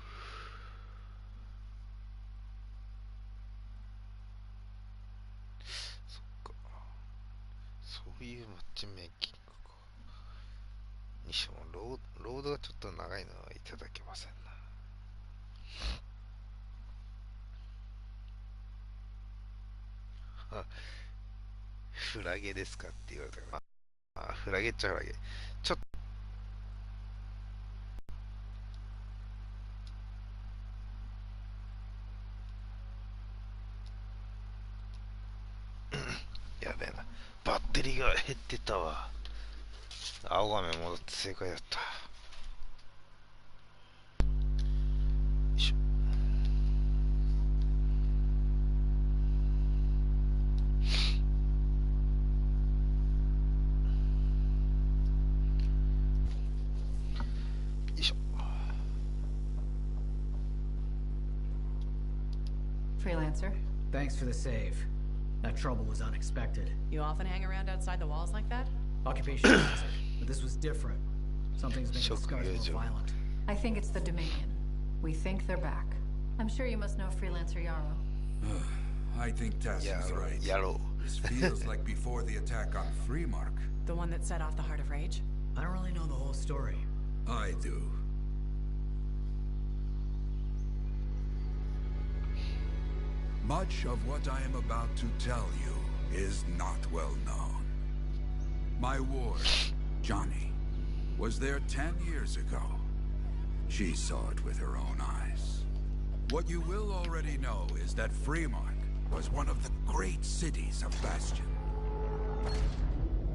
そっか。そういうマッチメイキングか。にしてもロードがちょっと長いのはいただけませんな。フラゲですかって言われたから。フラゲっちゃフラゲ。ちょっとやべえな。バッテリーが減ってたわ。青画面戻って正解だった。よいしょ。よいしょ。Freelancer. Thanks for the save. That trouble was unexpected. You often hang around outside the walls like that? Occupation hazard, but this was different. Something's making the scars more violent. I think it's the Dominion. We think they're back. I'm sure you must know Freelancer Yarrow. I think Tassin's right. Yarrow. This feels like before the attack on Freemark. The one that set off the Heart of Rage? I don't really know the whole story. I do. Much of what I am about to tell you is not well known. My ward, Johnny, was there 10 years ago. She saw it with her own eyes. What you will already know is that Fremont was one of the great cities of Bastion.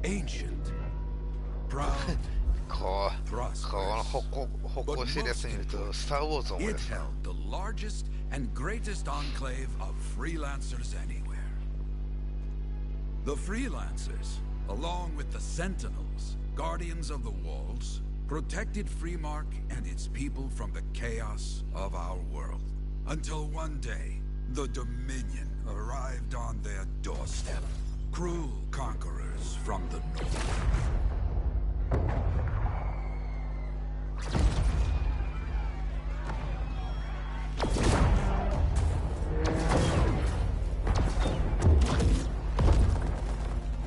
Ancient, proud, prosperous, but most importantly, it held the largest and greatest enclave of freelancers anywhere. The freelancers, along with the Sentinels, guardians of the walls, protected Freemark and its people from the chaos of our world. Until one day, the Dominion arrived on their doorstep. Cruel conquerors from the north.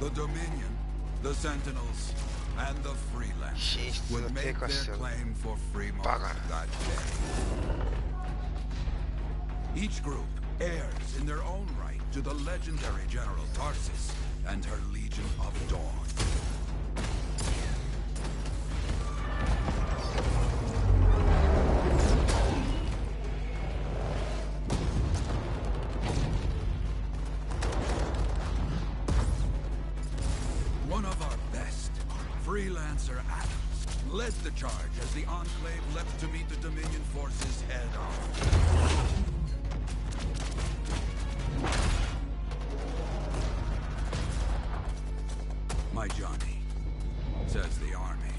The Dominion, the Sentinels, and the Freelancers would make their claim for Fremont that day. Each group heirs in their own right to the legendary General Tarsus and her Legion of Dawn. One of our best, Freelancer Adams, led the charge as the Enclave leapt to meet the Dominion forces head-on. My Johnny says the army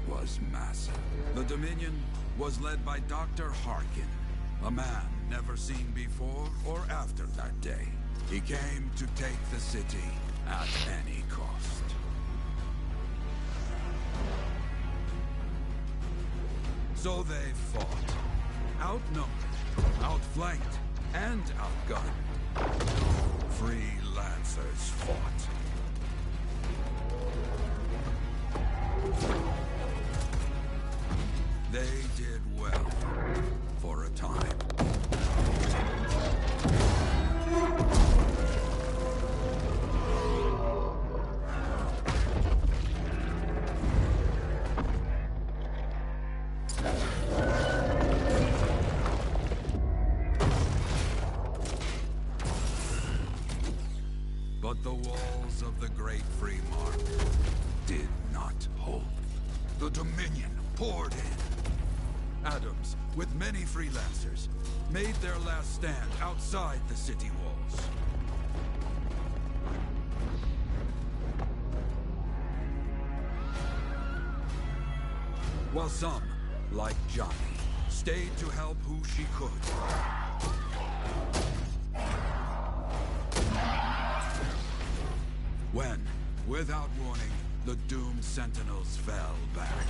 was massive. The Dominion was led by Dr. Harkin, a man never seen before or after that day. He came to take the city at any cost. So they fought, outnumbered, outflanked, and outgunned. Freelancers fought. They did well, for a time. But the walls of the Great Freemark did not hold. The Dominion poured in. Adams, with many freelancers, made their last stand outside the city walls. While some, like Johnny, stayed to help who she could. When, without warning, the doomed Sentinels fell back.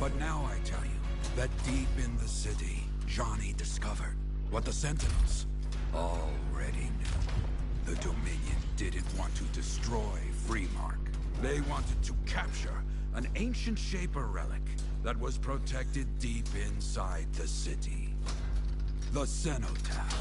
But now I tell you that deep in the city, Johnny discovered what the Sentinels already knew. The Dominion didn't want to destroy Freemark. They wanted to capture an ancient Shaper relic that was protected deep inside the city. The Cenotaph.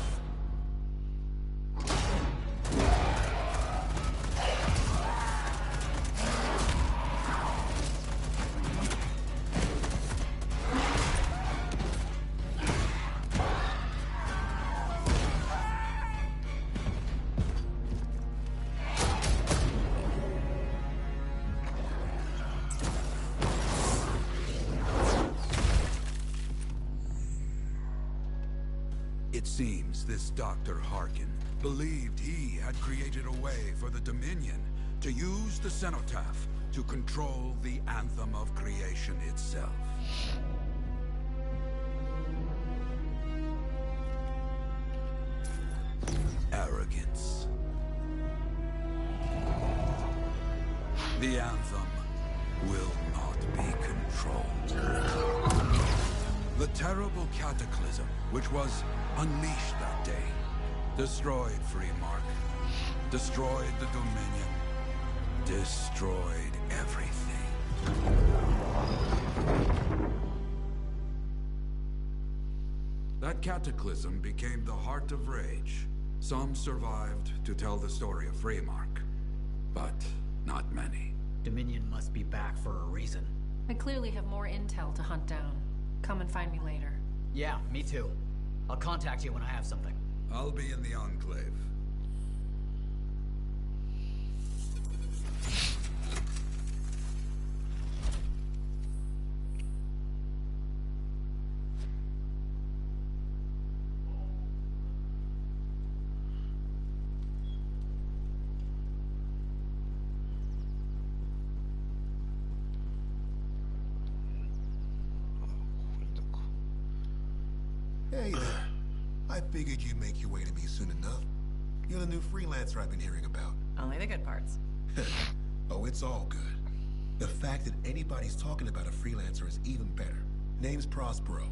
It seems this Dr. Harkin believed he had created a way for the Dominion to use the Cenotaph to control the Anthem of creation itself. Arrogance. The Anthem will not be controlled. The terrible cataclysm which was unleashed that day destroyed Freemark, destroyed the Dominion, destroyed everything. That cataclysm became the heart of rage. Some survived to tell the story of Freemark, but not many. Dominion must be back for a reason. I clearly have more intel to hunt down. Come and find me later. Yeah, me too. I'll contact you when I have something. I'll be in the Enclave. Hey there. I figured you'd make your way to me soon enough. You're the new freelancer I've been hearing about. Only the good parts. Oh, it's all good. The fact that anybody's talking about a freelancer is even better. Name's Prospero.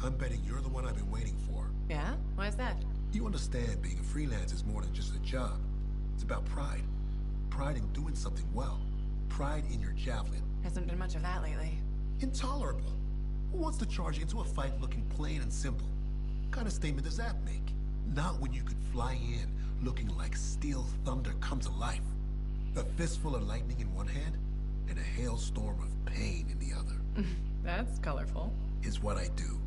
I'm betting you're the one I've been waiting for. Yeah? Why is that? You understand being a freelancer is more than just a job. It's about pride. Pride in doing something well. Pride in your javelin. Hasn't been much of that lately. Intolerable. Who wants to charge into a fight looking plain and simple? What kind of statement does that make? Not when you could fly in looking like steel thunder come to life. A fistful of lightning in one hand and a hailstorm of pain in the other. That's colorful. Is what I do.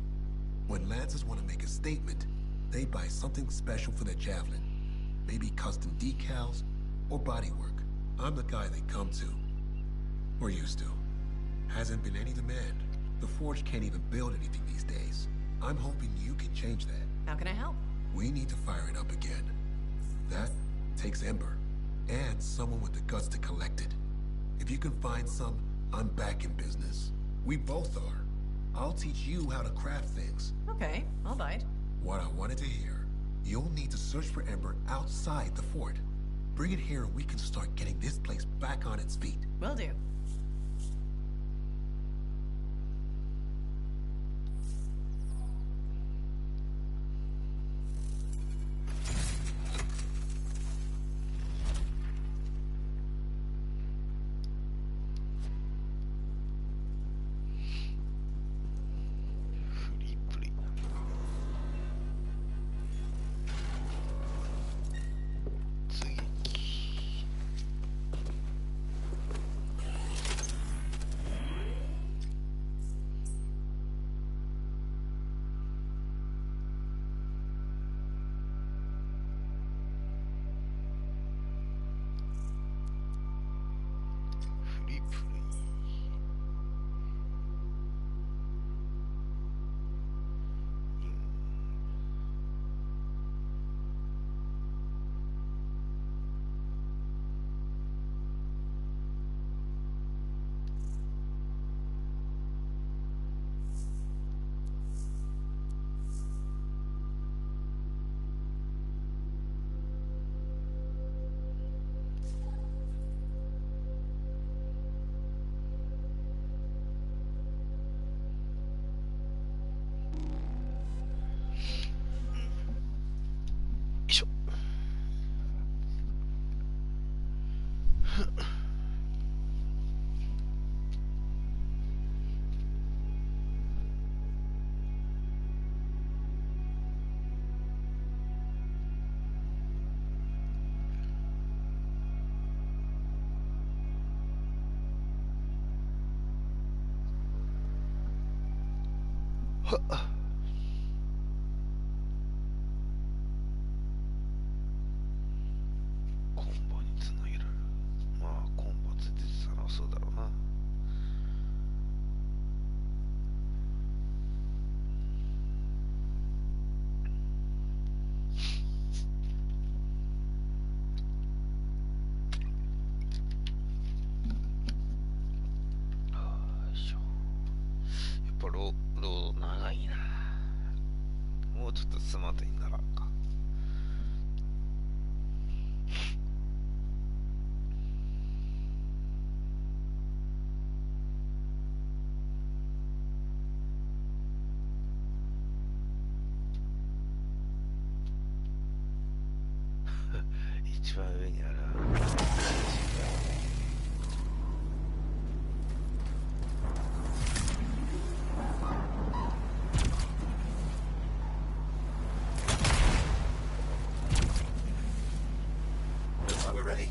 When Lancers want to make a statement, they buy something special for their javelin. Maybe custom decals or bodywork. I'm the guy they come to. Or used to. Hasn't been any demand. The Forge can't even build anything these days. I'm hoping you can change that. How can I help? We need to fire it up again. That takes Ember. And someone with the guts to collect it. If you can find some, I'm back in business. We both are. I'll teach you how to craft things. Okay, I'll bite. What I wanted to hear. You'll need to search for Ember outside the fort. Bring it here and we can start getting this place back on its feet. Will do.ロード長いな。一番上にあるLooks like we're ready.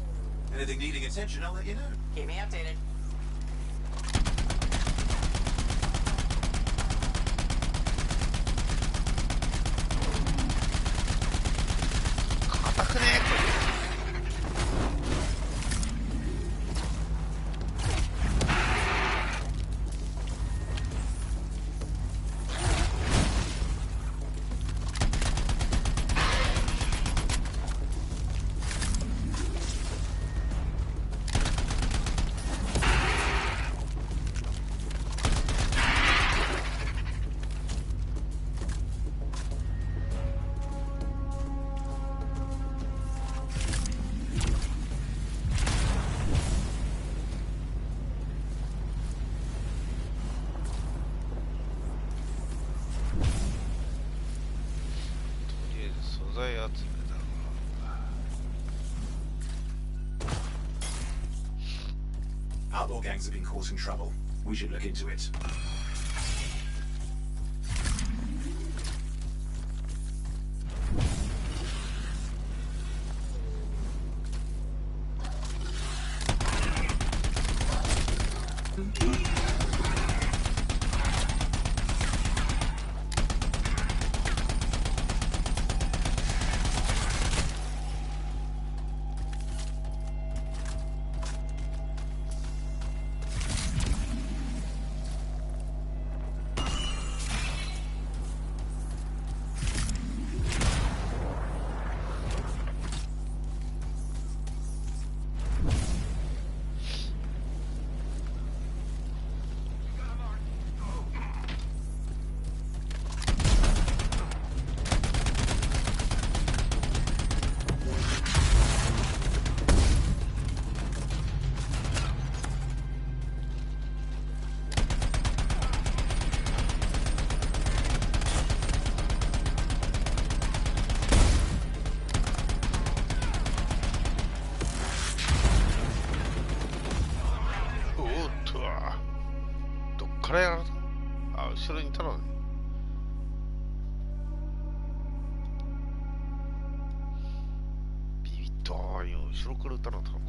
Anything needing attention, I'll let you know. Keep me updated. 硬くね素材集めだな。 Outlaw gangs have been causing trouble. We should look into it.どっからやられた？あ、後ろにいたのね。ビビった。今後ろから撃たれたのか。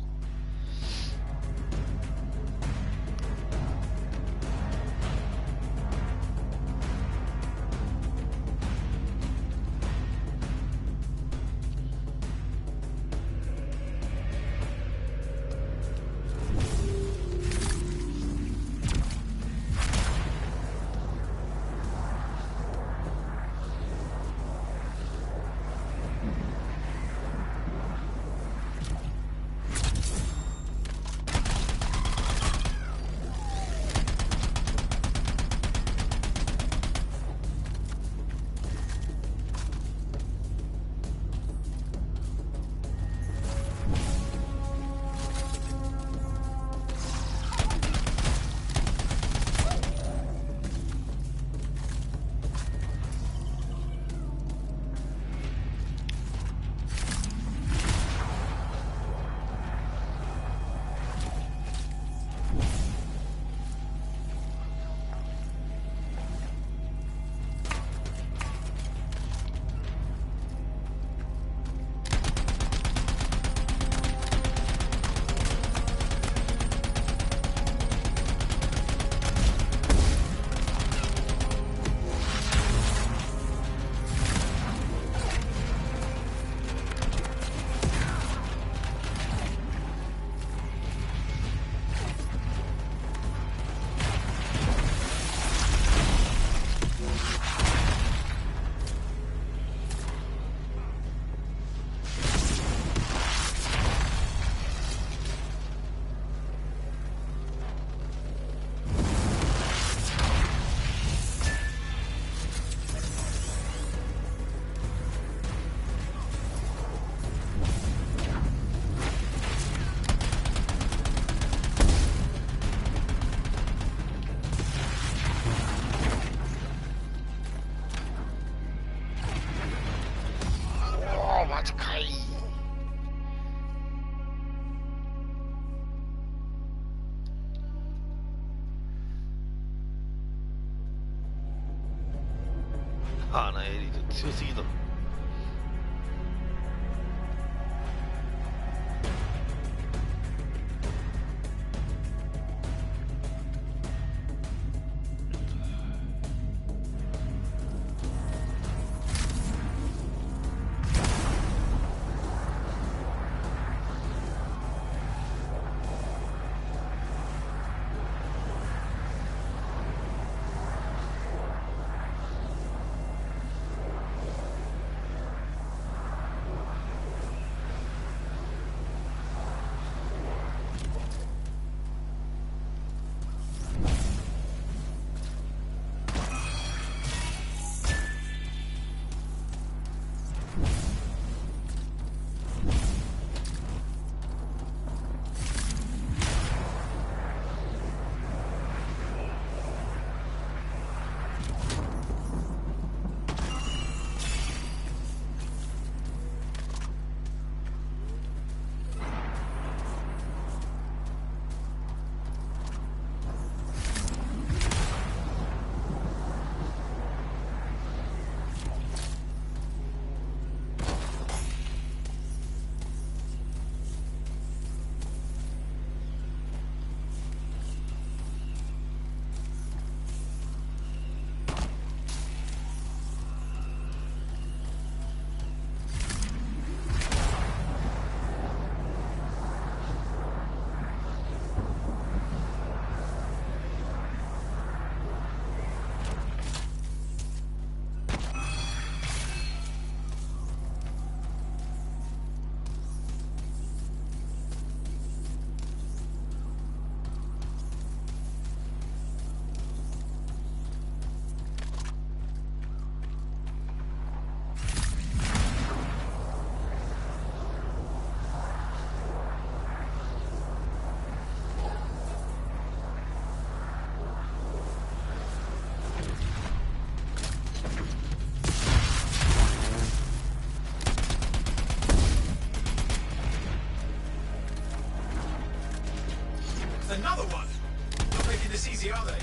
あのエリート強すぎだろ。Another one! Not making this easy, are they?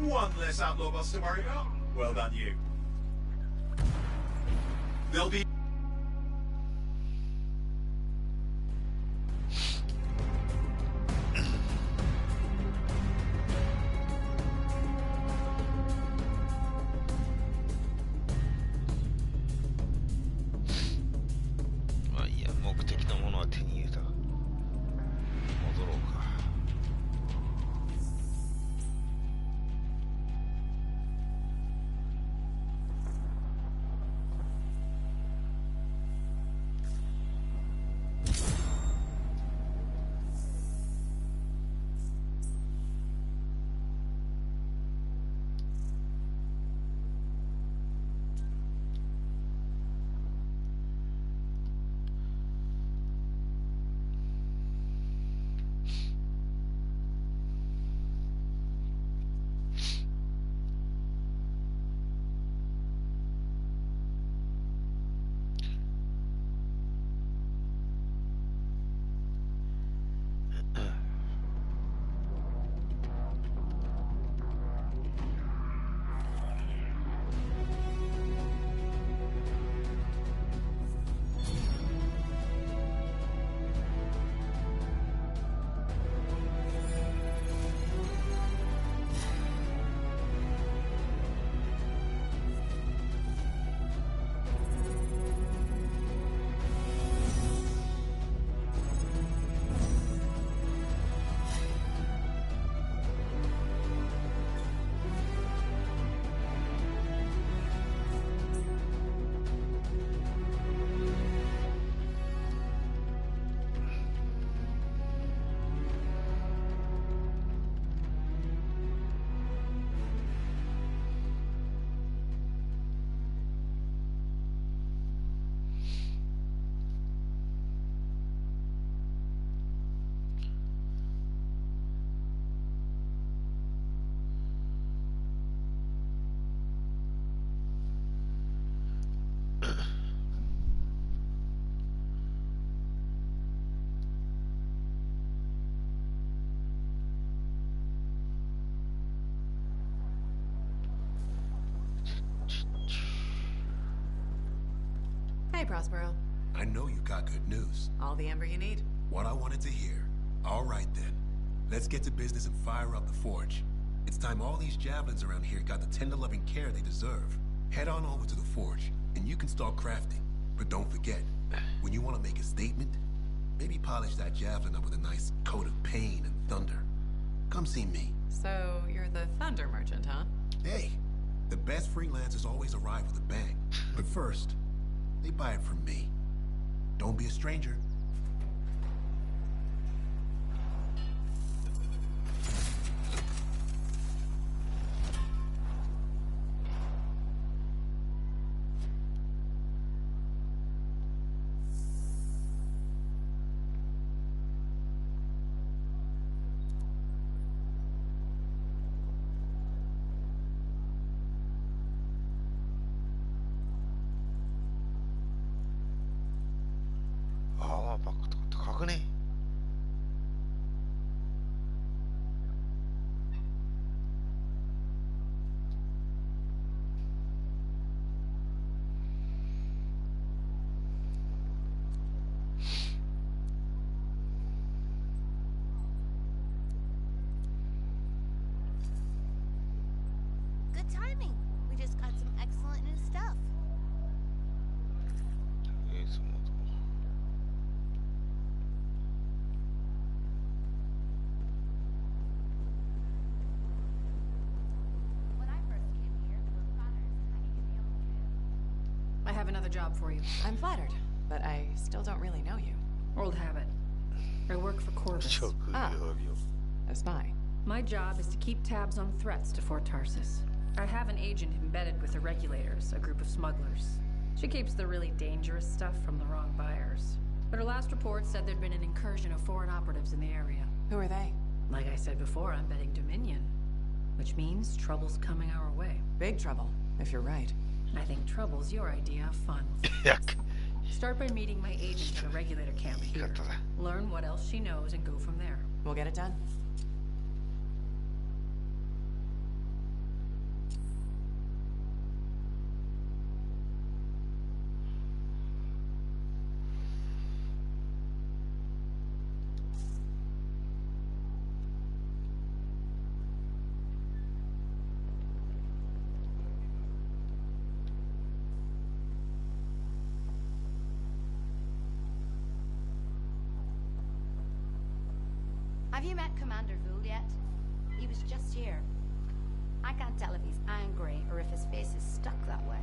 One less outlaw boss to worry about. Well done, you. There'll be... Hey, Prospero. I know you got good news. All the amber you need. What I wanted to hear. All right, then. Let's get to business and fire up the forge. It's time all these javelins around here got the tender loving care they deserve. Head on over to the forge, and you can start crafting. But don't forget, when you want to make a statement, maybe polish that javelin up with a nice coat of pain and thunder. Come see me. So, you're the thunder merchant, huh? Hey, the best freelancers always arrive with a bang. But first, they buy it from me. Don't be a stranger. Good timing. We just got some excellent new stuff. I have another job for you. I'm flattered, but I still don't really know you. Old habit. I work for Corvus. Ah, a spy. My job is to keep tabs on threats to Fort Tarsus. I have an agent embedded with the regulators, a group of smugglers. She keeps the really dangerous stuff from the wrong buyers. But her last report said there'd been an incursion of foreign operatives in the area. Who are they? Like I said before, I'm betting Dominion. Which means trouble's coming our way. Big trouble, if you're right. I think trouble's your idea of fun. Yuck. Start by meeting my agent at a regulator camp here. Learn what else she knows and go from there. We'll get it done. Have you met Commander Vul yet? He was just here. I can't tell if he's angry or if his face is stuck that way.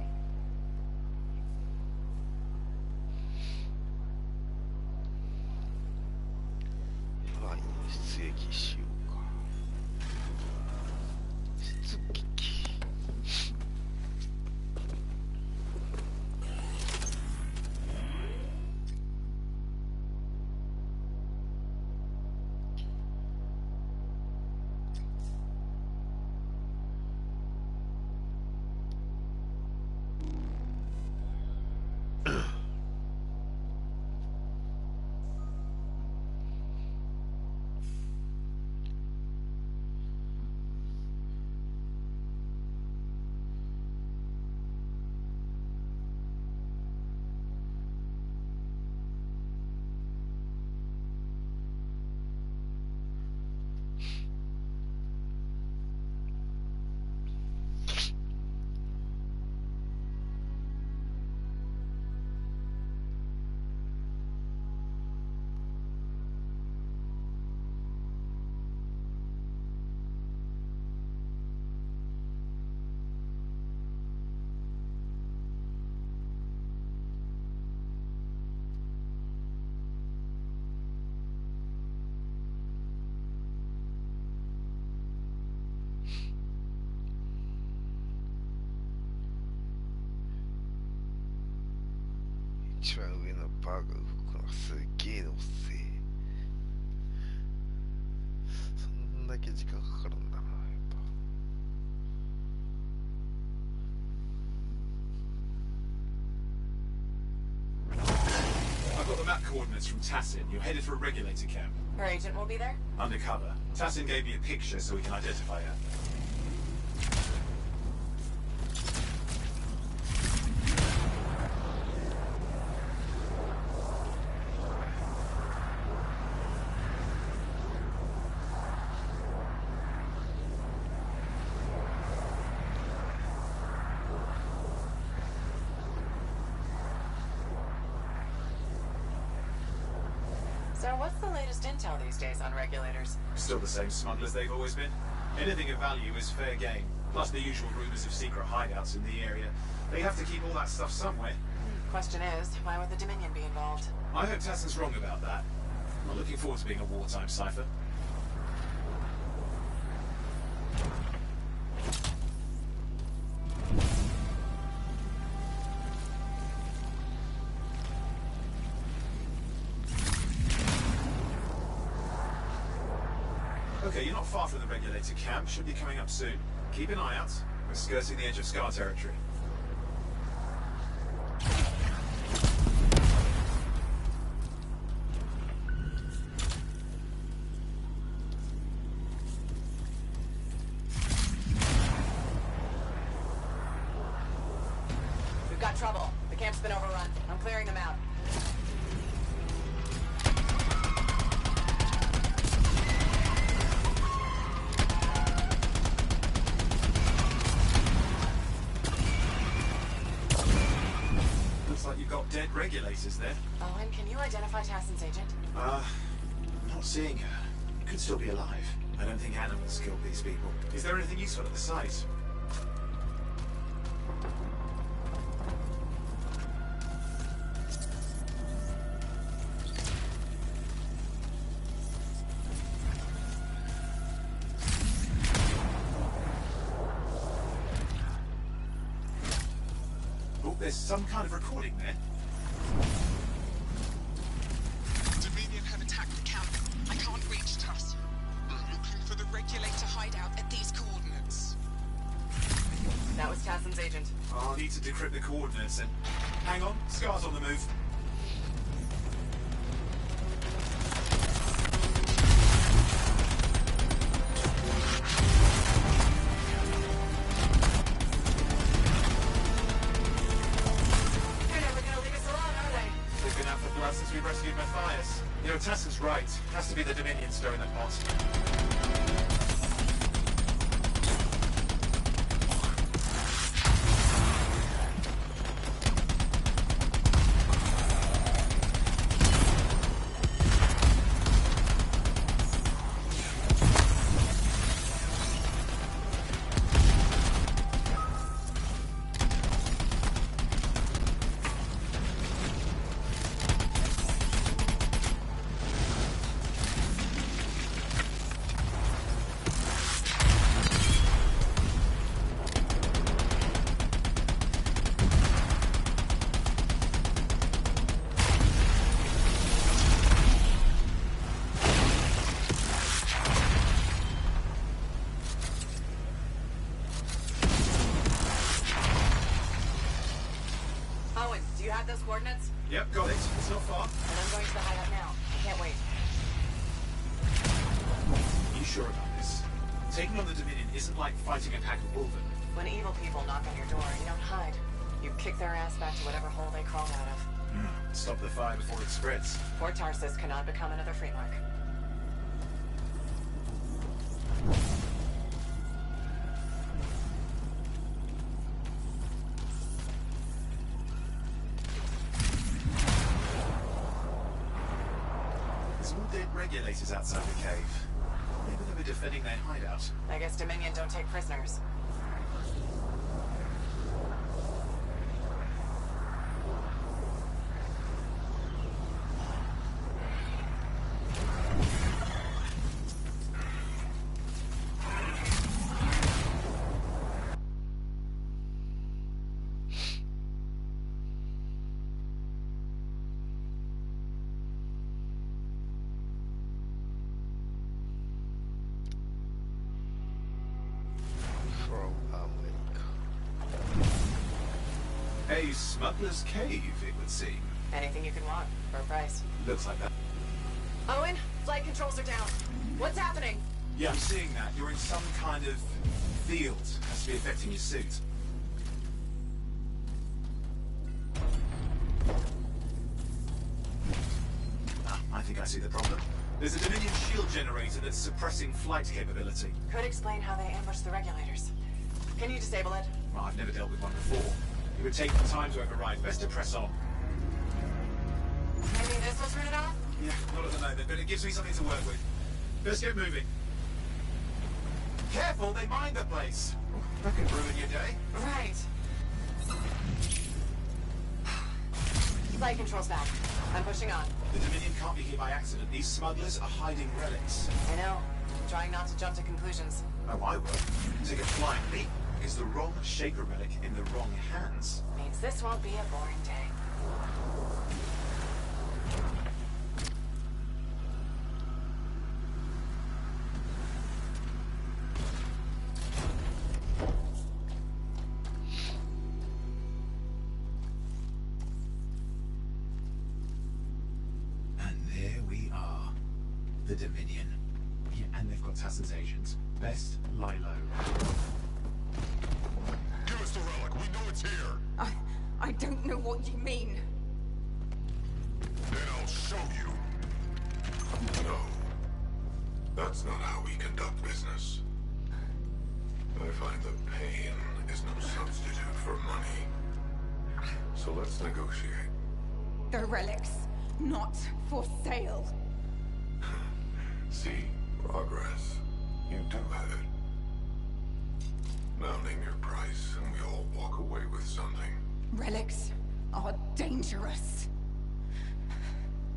I've got the map coordinates from Tassin. You're headed for a regulator camp. Her agent will be there? Undercover. Tassin gave me a picture so we can identify her. So what's the latest intel these days on regulators? Still the same smugglers they've always been. Anything of value is fair game. Plus the usual rumors of secret hideouts in the area. They have to keep all that stuff somewhere. Question is, why would the Dominion be involved? I hope Tassin's wrong about that. I'm not looking forward to being a wartime cipher. Okay, you're not far from the regulator camp. Should be coming up soon. Keep an eye out. We're skirting the edge of Scar territory. We've got trouble. The camp's been overrun. I'm clearing them out. Like you've got dead regulators there. Owen, can you identify Tassin's agent? Not seeing her. Could still be alive. I don't think animals killed these people. Is there anything useful at the site? There's some kind of recording there. Dominion have attacked the camp. I can't reach Tuss. I'm looking for the regulator hideout at these coordinates. That was Tassin's agent. I'll need to decrypt the coordinates and... Hang on, Scar's on the move. Since we rescued Matthias. You know, Tassin's right. Has to be the Dominion stirring the pot. You have those coordinates? Yep, got it. It's not far. And I'm going to the hideout now. I can't wait. You sure about this? Taking on the Dominion isn't like fighting a pack of wolven. When evil people knock on your door, you don't hide. You kick their ass back to whatever hole they crawled out of. Stop the fire before it spreads. Fort Tarsus cannot become another Freemark. Regulators outside the cave. Maybe they were defending their hideout. I guess Dominion don't take prisoners. A smuggler's cave, it would seem. Anything you can want, for a price. Looks like that. Owen, flight controls are down. What's happening? Yeah, I'm seeing that. You're in some kind of field. Has to be affecting your suit. I think I see the problem. There's a Dominion shield generator that's suppressing flight capability. Could explain how they ambushed the regulators. Can you disable it? Well, I've never dealt with one before. It would take time to override. Best to press on. Maybe this will turn it off? Yeah, not at the moment, but it gives me something to work with. Let's get moving. Careful, they mine the place. That could ruin your day. Right. Flight control's back. I'm pushing on. The Dominion can't be here by accident. These smugglers are hiding relics. I know. I'm trying not to jump to conclusions. Oh, I will. Take a flying leap. Is the wrong Shaper relic in the wrong hands? Means this won't be a boring day. And there we are. The Dominion. Yeah, and they've got Tassin's agents. Best lie low. Give us the relic. We know it's here. I don't know what you mean. Then I'll show you. No. That's not how we conduct business. I find that pain is no substitute for money. So let's negotiate. The relics, not for sale. See, progress. You do have it. Now name your price, and we all walk away with something. Relics are dangerous.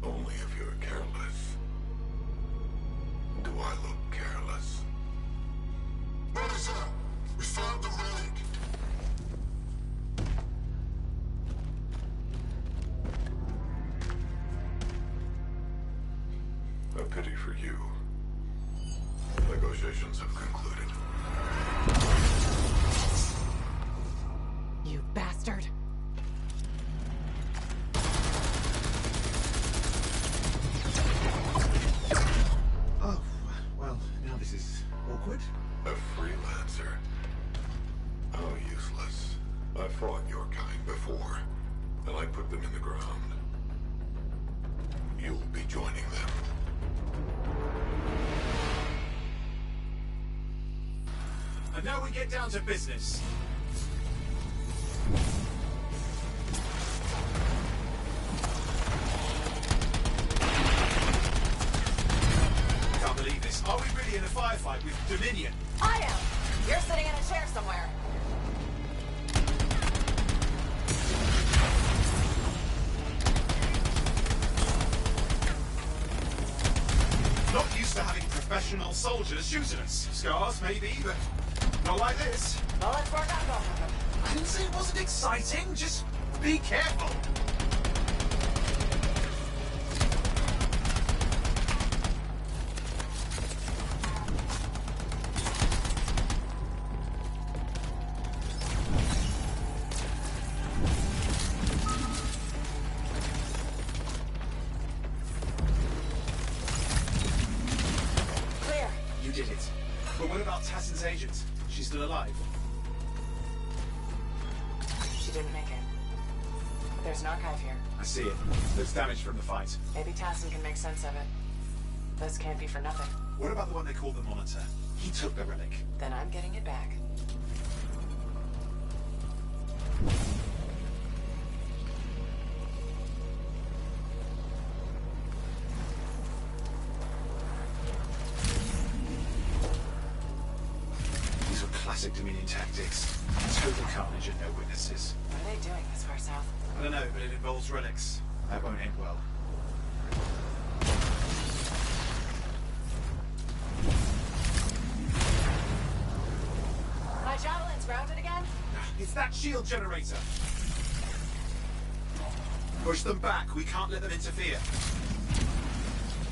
Only if you're careless. Do I look careless? What is that? We found the relic. A pity for you. Negotiations have concluded. You bastard. Oh, well, now this is awkward. A freelancer. How useless. I fought your kind before, and I put them in the ground. You'll be joining them. And now we get down to business. Can't believe this. Are we really in a firefight with Dominion? I am. You're sitting in a chair somewhere. Not used to having professional soldiers shooting us. Scars, maybe, but not like this. Well, let's work on both of them. I didn't say it wasn't exciting. Just be careful. Clear. You did it. But what about Tassin's agent? She's still alive? She didn't make it. But there's an archive here. I see it. There's damage from the fight. Maybe Tassin can make sense of it. This can't be for nothing. What about the one they call the Monitor? He took the relic. Then I'm getting it back. These were classic Dominion tactics. Total carnage and no witnesses. What are they doing this far south? I don't know, but it involves relics. That won't end well. My javelin's grounded again? It's that shield generator. Push them back. We can't let them interfere.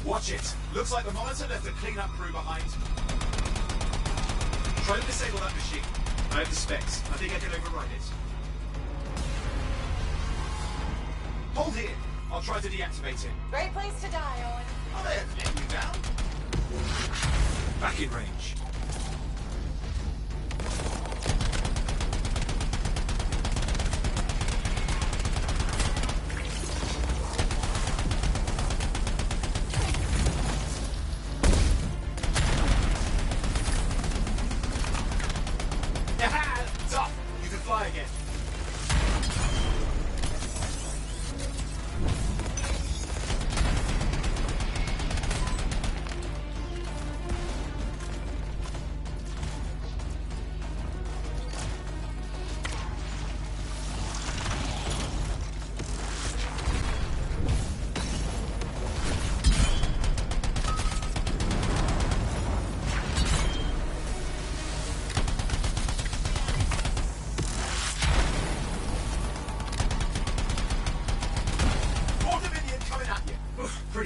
Watch it. Looks like the Monitor left a cleanup crew behind. Try to disable that machine. I have the specs. I think I can override it. Hold here. I'll try to deactivate it. Great place to die, Owen. Oh, they haven't let you down. Back in range. Yeah, it's up. You can fly again.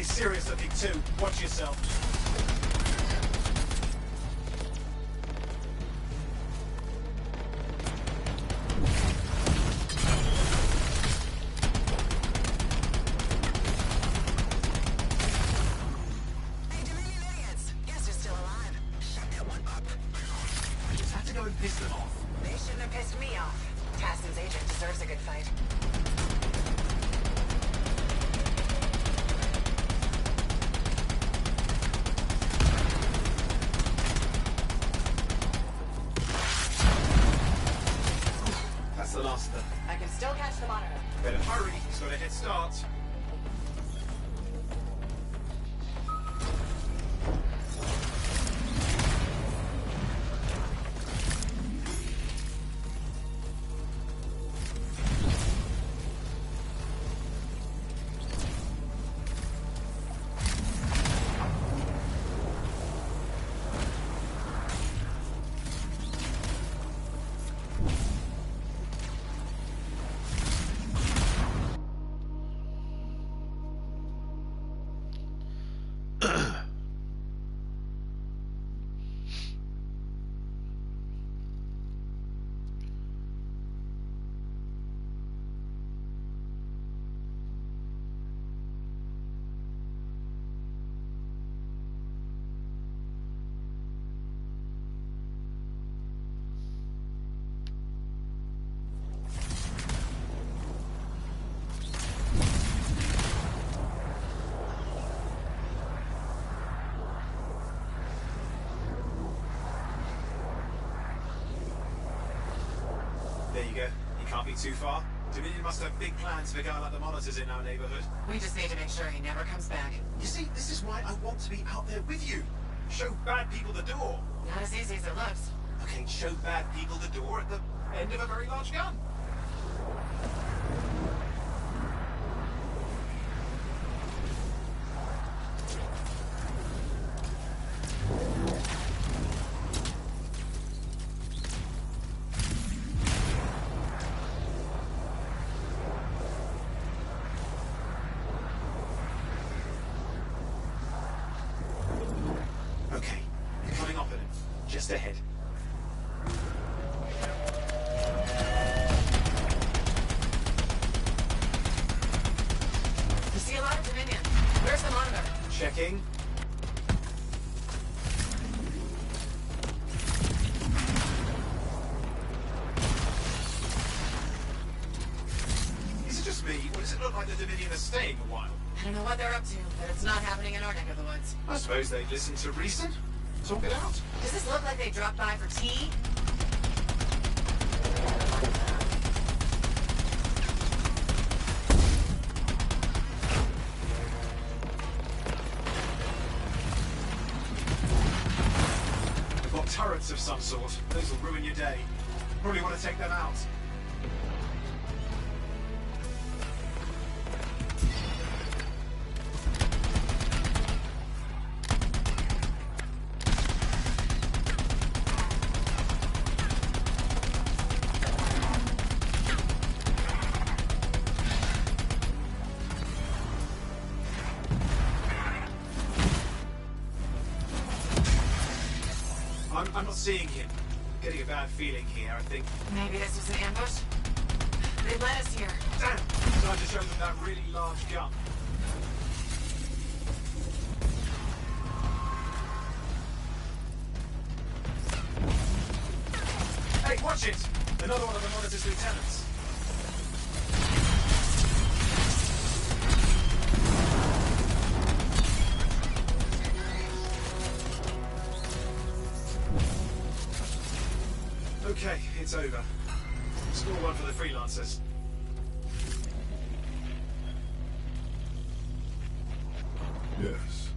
pretty serious looking too. Watch yourself. Hey, Dominion idiots! Guess you're still alive. Shut that one up. I just had to go and piss them off. They shouldn't have pissed me off. Tassin's agent deserves a good fight. That's the last of them. I can still catch the monitor. Better hurry, he's got a head start. There you go. He can't be too far. Dominion must have big plans for a guy like the monitors in our neighborhood. We just need to make sure he never comes back. You see, this is why I want to be out there with you. Show bad people the door. Not as easy as it looks. Okay, show bad people the door at the end of a very large gun. Okay, you're coming up on it. Just ahead. You see a lot of Dominion. Where's the monitor? Checking. Is it just me, or does it look like the Dominion are staying a while? I don't know what they're up to, but it's not happening in our neck of the woods. I suppose they'd listen to reason. Talk it out. Does this look like they dropped by for tea? They've got turrets of some sort. Those will ruin your day. Probably want to take them out. I'm not seeing him. Getting a bad feeling here, I think. Maybe this was an ambush? They led us here. Damn! Time to show them that really large gun. Hey, watch it! Another one of the monitor's lieutenants. Okay, it's over. Score one for the freelancers. Yes.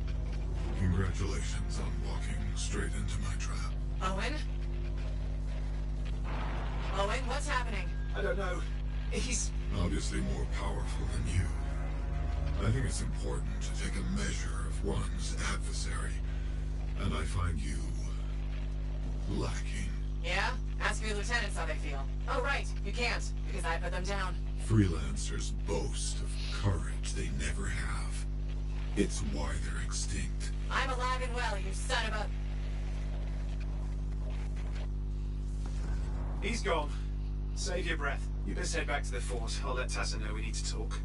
Congratulations on walking straight into my trap. Owen? Owen, what's happening? I don't know. He's Obviously more powerful than you. I think it's important to take a measure of one's adversary. And I find you lacking. Yeah? Ask your lieutenants how they feel. Oh, right. You can't, because I put them down. Freelancers boast of courage they never have. It's why they're extinct. I'm alive and well, you son of a... He's gone. Save your breath. You best head back to the fort. I'll let Tassa know we need to talk.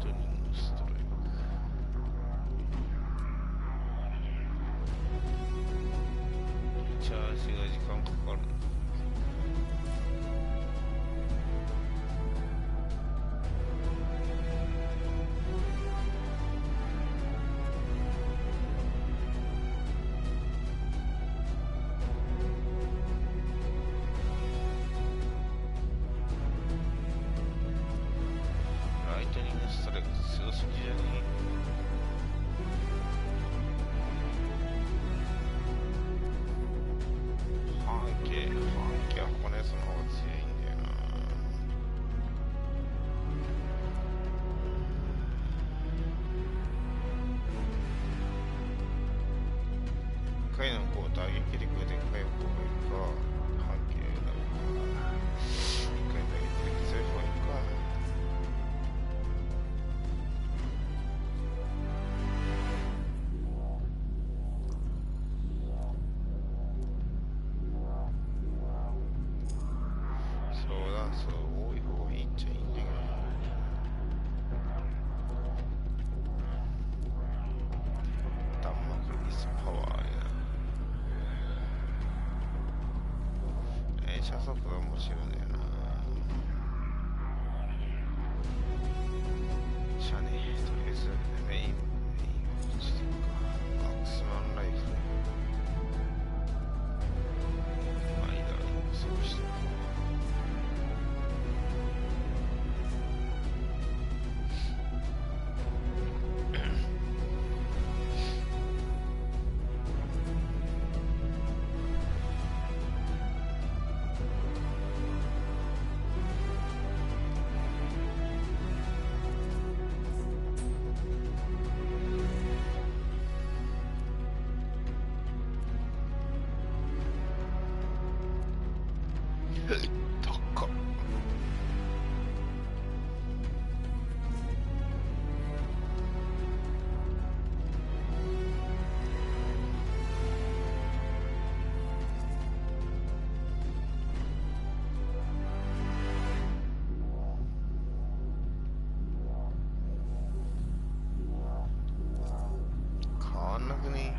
トニングストライク。チャージが時間かかる。ライトニングストライク強すぎじゃねえ？半径は他のやつの方が強いんだよな。一回のこう打撃力がでかい方がいいか、半径だろうか。一回の打撃力強い方がいいか。そうだ、そう多い方がいいっちゃいいんだけどな。弾幕リスパワーやな。車速が面白いんだよな。じゃあね、とりあえずメインしていくか。マックスマンライフル。間にそうしておこう。高っ。変わんなくね？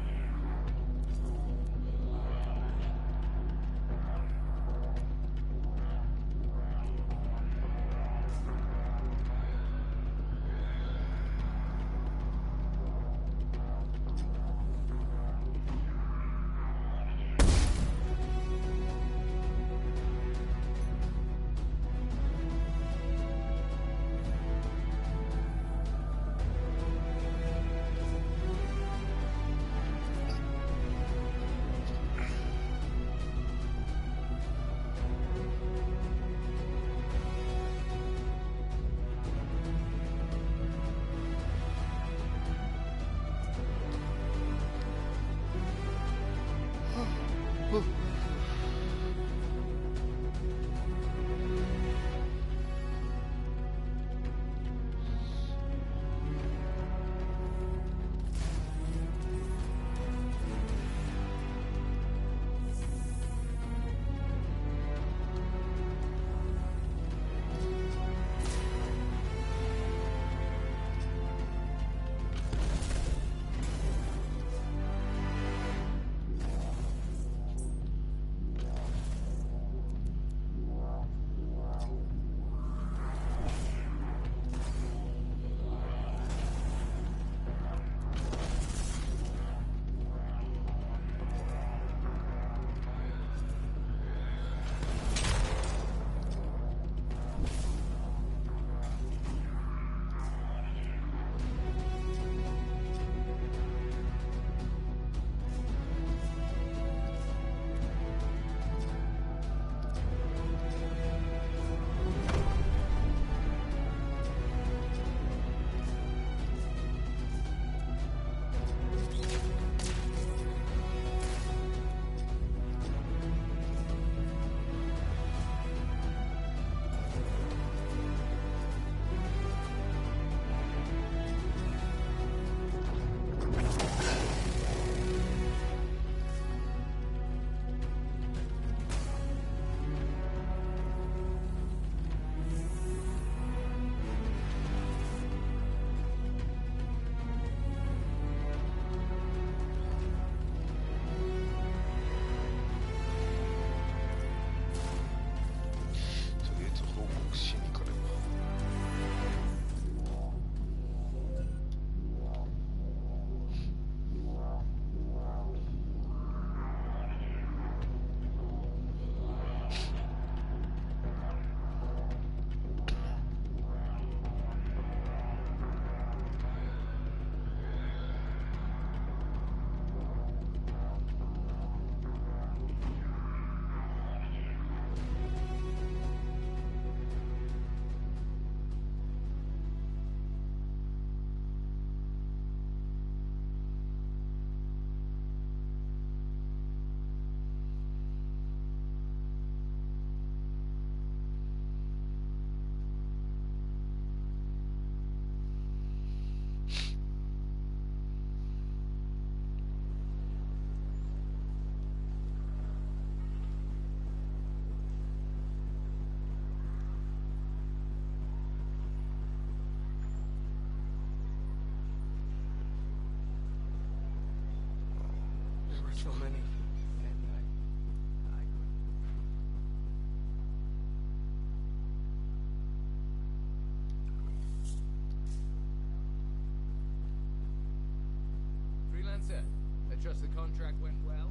trust the contract went well?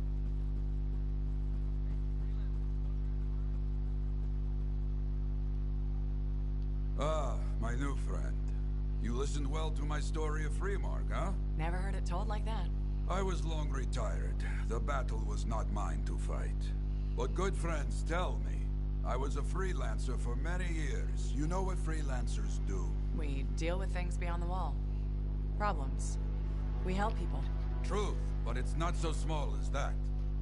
Ah, my new friend. You listened well to my story of Freemark, huh? Never heard it told like that. I was long retired. The battle was not mine to fight. But good friends tell me. I was a freelancer for many years. You know what freelancers do. We deal with things beyond the wall. Problems. We help people. Truth, but it's not so small as that.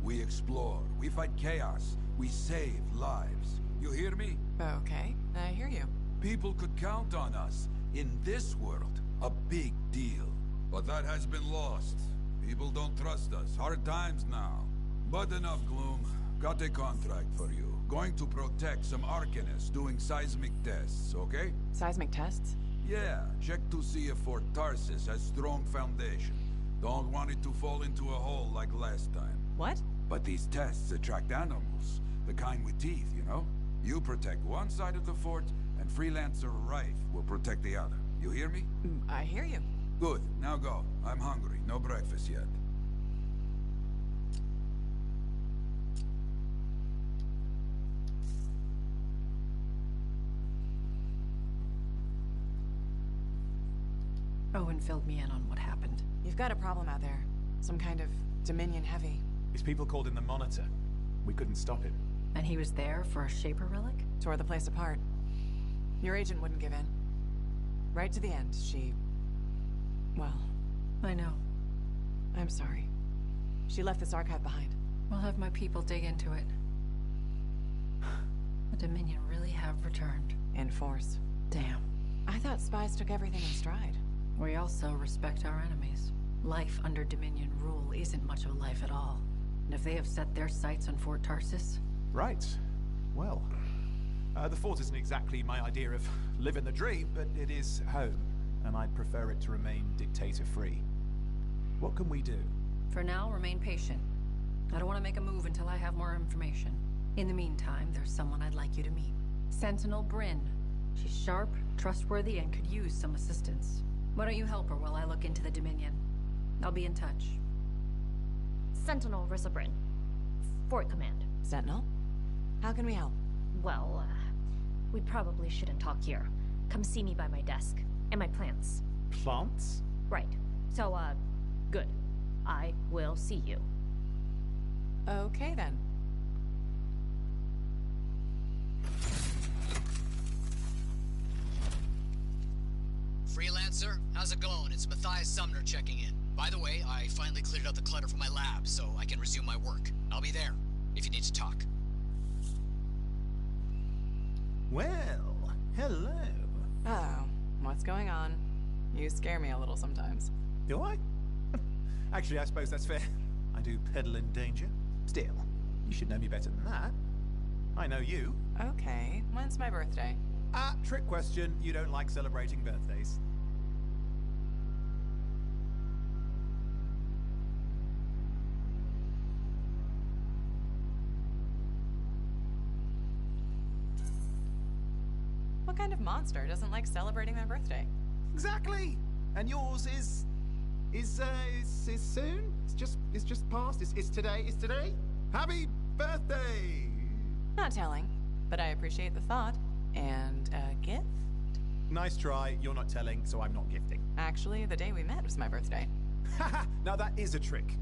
We explore, we fight chaos, we save lives. You hear me? Okay, I hear you. People could count on us. In this world, a big deal. But that has been lost. People don't trust us. Hard times now. But enough gloom. Got a contract for you. Going to protect some Arcanists doing seismic tests, okay? Seismic tests? Yeah, check to see if Fort Tarsis has strong foundation. Don't want it to fall into a hole like last time. What? But these tests attract animals. The kind with teeth, you know? You protect one side of the fort, and Freelancer Rife will protect the other. You hear me? I hear you. Good, now go. I'm hungry. No breakfast yet. Owen filled me in on what happened. You've got a problem out there. Some kind of Dominion heavy. His people called him the Monitor. We couldn't stop him. And he was there for a Shaper relic? Tore the place apart. Your agent wouldn't give in. Right to the end, she... Well... I know. I'm sorry. She left this archive behind. We'll have my people dig into it. The Dominion really have returned. In force. Damn. I thought spies took everything in stride. We also respect our enemies. Life under Dominion rule isn't much of a life at all. And if they have set their sights on Fort Tarsis... Right. Well, the fort isn't exactly my idea of living the dream, but it is home, and I'd prefer it to remain dictator-free. What can we do? For now, remain patient. I don't want to make a move until I have more information. In the meantime, there's someone I'd like you to meet. Sentinel Bryn. She's sharp, trustworthy, and could use some assistance. Why don't you help her while I look into the Dominion? I'll be in touch. Sentinel Rissa Bryn. Fort Command. Sentinel? How can we help? Well, we probably shouldn't talk here. Come see me by my desk. And my plants. Plants? Right. So, good. I will see you. Okay, then. Freelancer, how's it going? It's Matthias Sumner checking in. By the way, I finally cleared out the clutter from my lab, so I can resume my work. I'll be there, if you need to talk. Well, hello. Oh, what's going on? You scare me a little sometimes. Do I? Actually, I suppose that's fair. I do peddle in danger. Still, you should know me better than that. I know you. Okay, when's my birthday? Trick question. You don't like celebrating birthdays. What kind of monster doesn't like celebrating their birthday? Exactly. And yours is soon. It's just past. It's today. It's today. Happy birthday. Not telling, but I appreciate the thought. And a gift? Nice try. You're not telling, so I'm not gifting. Actually, the day we met was my birthday. Haha. Now that is a trick.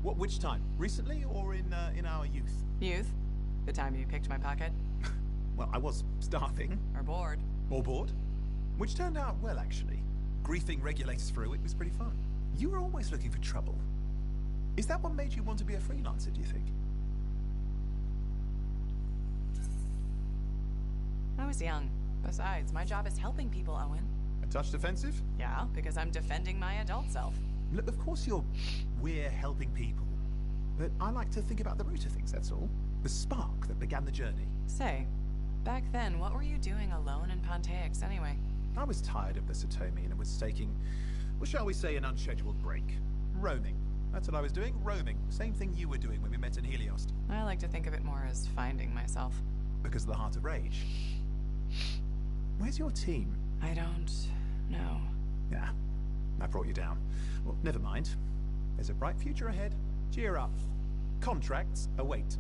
Which time? Recently or in our youth? Youth? The time you picked my pocket? Well, I was starving. Or bored. Or bored. Which turned out well, actually. Griefing regulators through it was pretty fun. You were always looking for trouble. Is that what made you want to be a freelancer, do you think? I was young. Besides, my job is helping people, Owen. A touch defensive? Yeah, because I'm defending my adult self. Look, of course we're helping people. But I like to think about the root of things, that's all. The spark that began the journey. Say, back then, what were you doing alone in Pontaix anyway? I was tired of the Satomi and was taking, well, shall we say, an unscheduled break. Roaming. That's what I was doing, roaming. Same thing you were doing when we met in Heliost. I like to think of it more as finding myself. Because of the Heart of Rage. Where's your team? I don't know. Yeah, I brought you down. Well, never mind. There's a bright future ahead. Cheer up. Contracts await.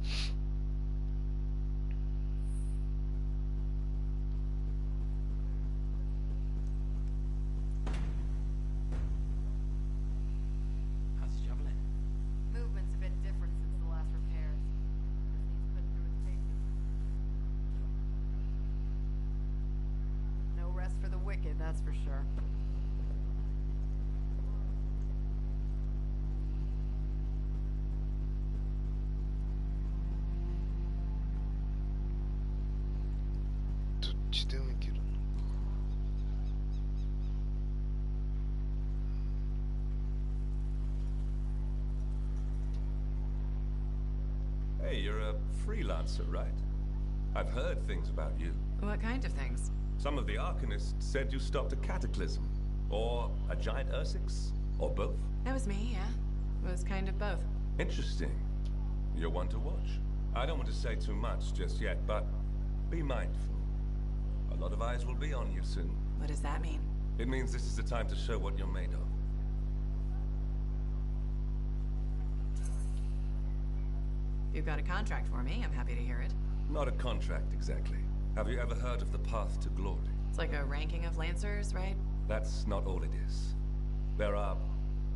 How's the javelin? Movement's a bit different since the last repairs. Just needs putting through its paces. No rest for the wicked, that's for sure. Hey, you're a freelancer, right? I've heard things about you. What kind of things? Some of the Arcanists said you stopped a cataclysm. Or a giant Ursix. Or both. That was me, yeah. It was kind of both. Interesting. You're one to watch. I don't want to say too much just yet, but be mindful. A lot of eyes will be on you soon. What does that mean? It means this is the time to show what you're made of. You've got a contract for me, I'm happy to hear it. Not a contract, exactly. Have you ever heard of the path to glory? It's like a ranking of Lancers, right? That's not all it is. There are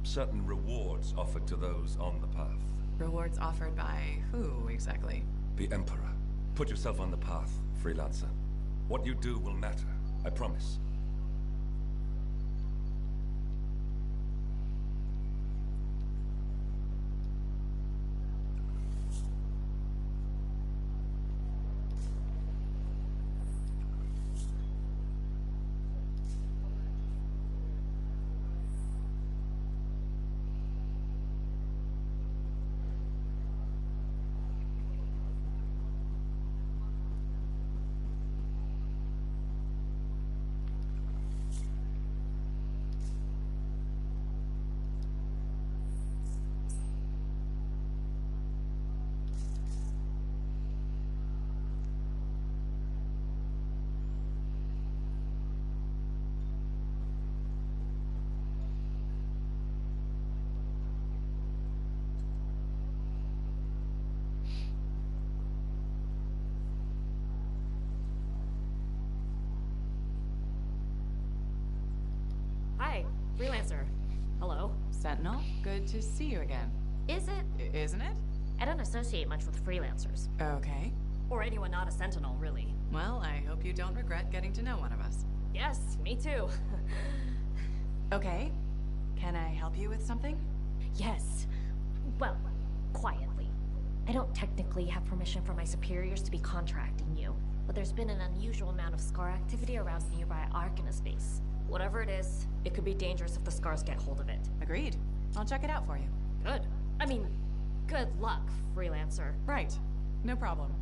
certain rewards offered to those on the path. Rewards offered by who, exactly? The Emperor. Put yourself on the path, freelancer. What you do will matter, I promise. Hi, freelancer. Hello. Sentinel, good to see you again. Is it? Isn't it? I don't associate much with freelancers. Okay. Or anyone not a sentinel, really. Well, I hope you don't regret getting to know one of us. Yes, me too. Okay. Can I help you with something? Yes. Well, quietly. I don't technically have permission from my superiors to be contracting you, but there's been an unusual amount of SCAR activity around nearby Arcanist base. Whatever it is, it could be dangerous if the SCARs get hold of it. Agreed. I'll check it out for you. Good. I mean, good luck, freelancer. Right. No problem.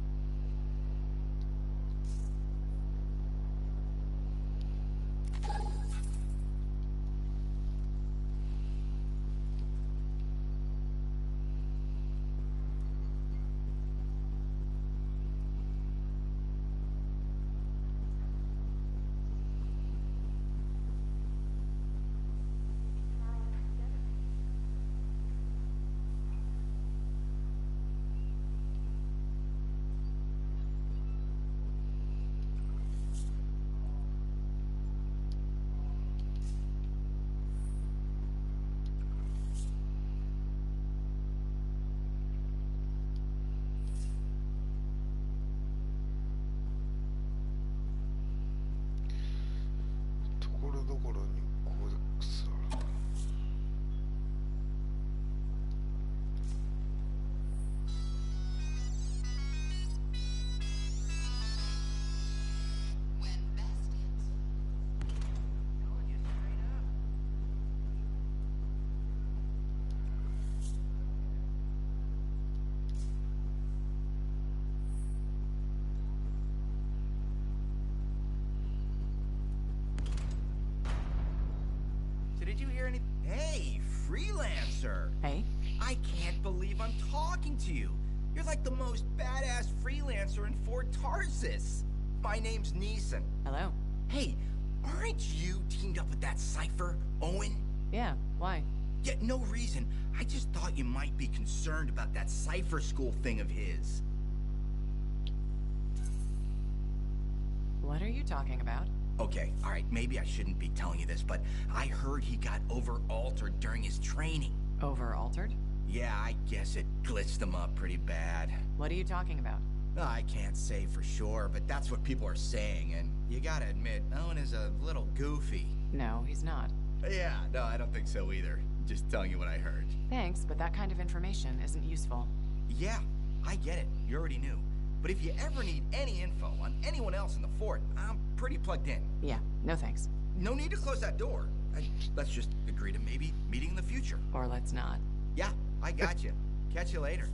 Did you hear any? Hey, freelancer! Hey? I can't believe I'm talking to you. You're like the most badass freelancer in Fort Tarsis. My name's Neeson. Hello. Hey, aren't you teamed up with that Cypher, Owen? Yeah, why? Yeah, no reason. I just thought you might be concerned about that cipher school thing of his. What are you talking about? Okay, all right, maybe I shouldn't be telling you this, but I heard he got over-altered during his training. Over-altered? Yeah, I guess it glitched him up pretty bad. What are you talking about? I can't say for sure, but that's what people are saying, and you gotta admit, Owen is a little goofy. No, he's not. Yeah, no, I don't think so either. Just telling you what I heard. Thanks, but that kind of information isn't useful. Yeah, I get it. You already knew. But if you ever need any info on anyone else in the fort, I'm pretty plugged in. Yeah, no thanks. No need to close that door. Let's just agree to maybe meeting in the future. Or let's not. Yeah, I got you. Catch you later.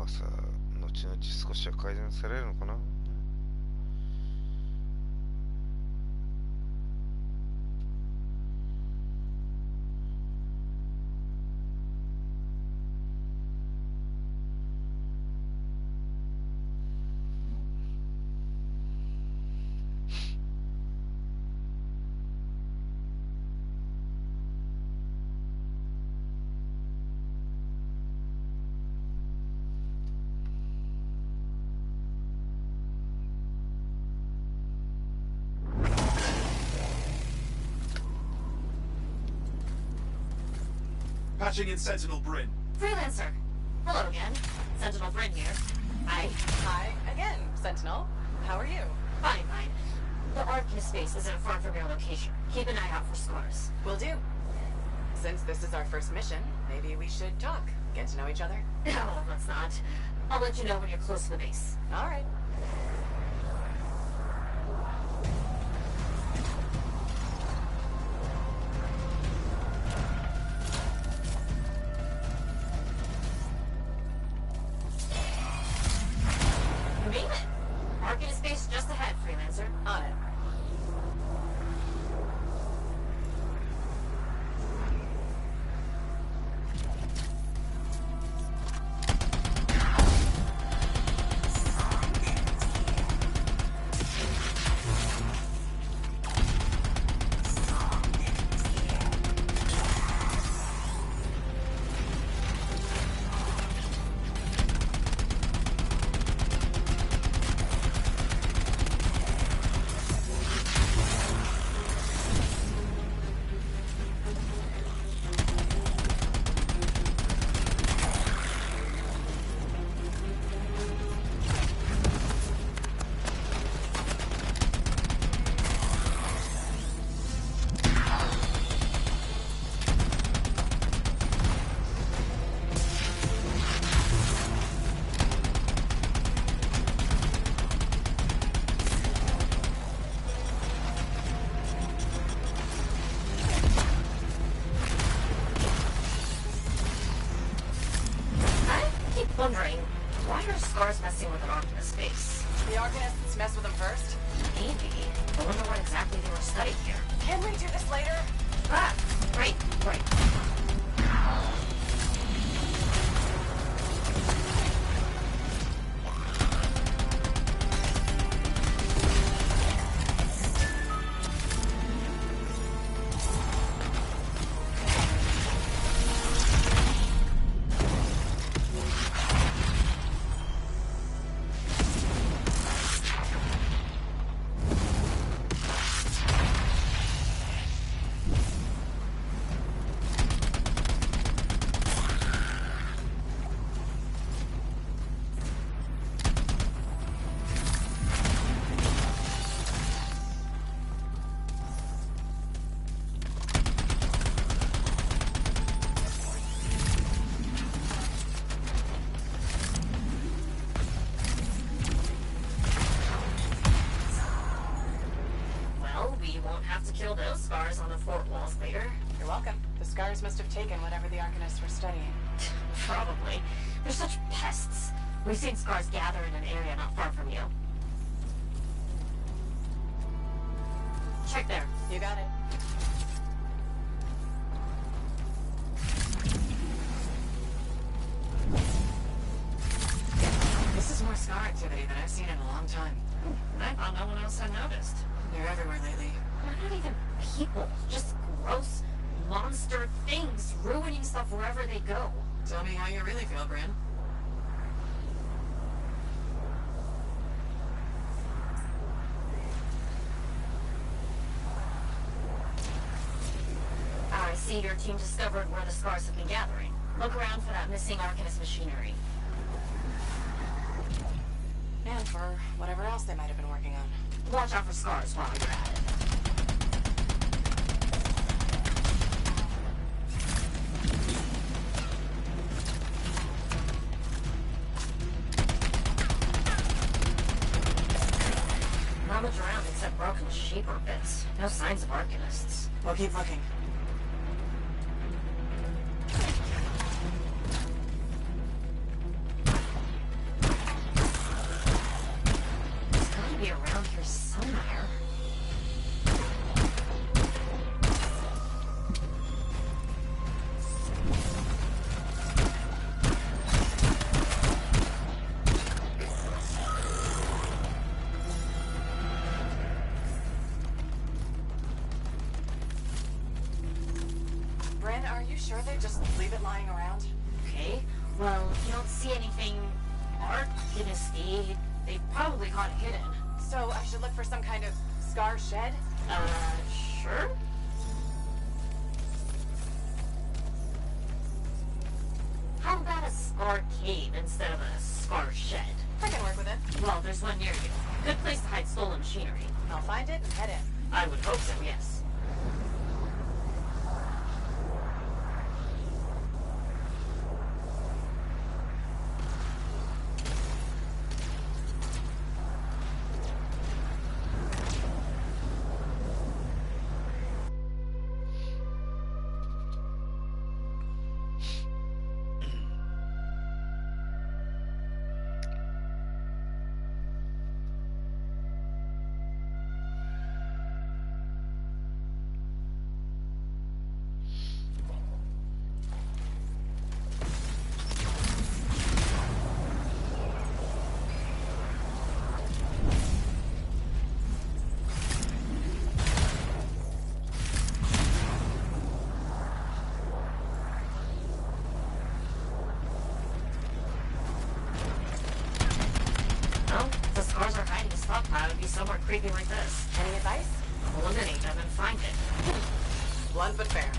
さ、後々少しは改善されるのかな。Patching in Sentinel Bryn. Freelancer. Hello again. Sentinel Bryn here. Hi. Hi again, Sentinel. How are you? Fine. The Arcanist space isn't far from your location. Keep an eye out for scars. Will do. Since this is our first mission, maybe we should talk. Get to know each other? No, let's not. I'll let you know when you're close to the base. All right. Wondering, why are Scars messing with an Arcanist base? The Arcanists messed with them first? Maybe. I wonder what exactly they were studying here. Can we do this later? Ah, right. Kill those Scars on the fort walls later. You're welcome. The Scars must have taken whatever the Arcanists were studying. Probably. They're such pests. We've seen Scars gather in an area not far from you. Check there. You got it. This is more Scar activity than I've seen in a long time. I thought no one else had noticed. They're everywhere lately. They're not even people. Just gross monster things ruining stuff wherever they go. Tell me how you really feel, Bryn. I see your team discovered where the Scars have been gathering. Look around for that missing Arcanist machinery. And for whatever else they might have been working on. Watch out for Scars while you're at it. Not much around except broken shaper bits. No signs of Arcanists. We'll keep looking. It's gotta be around here somewhere. Bryn, are you sure they just leave it lying around? Okay, well, if you don't see anything Arcanist-y, they probably caught it hidden. So I should look for some kind of Scar shed? Sure? How about a Scar cave instead of a Scar shed? I can work with it. Well, there's one near you. Good place to hide stolen machinery. I'll find it and head in. I would hope so, yes. Stockpile would be somewhere creepy like this. Any advice? Eliminate them and find it. Blunt but fair.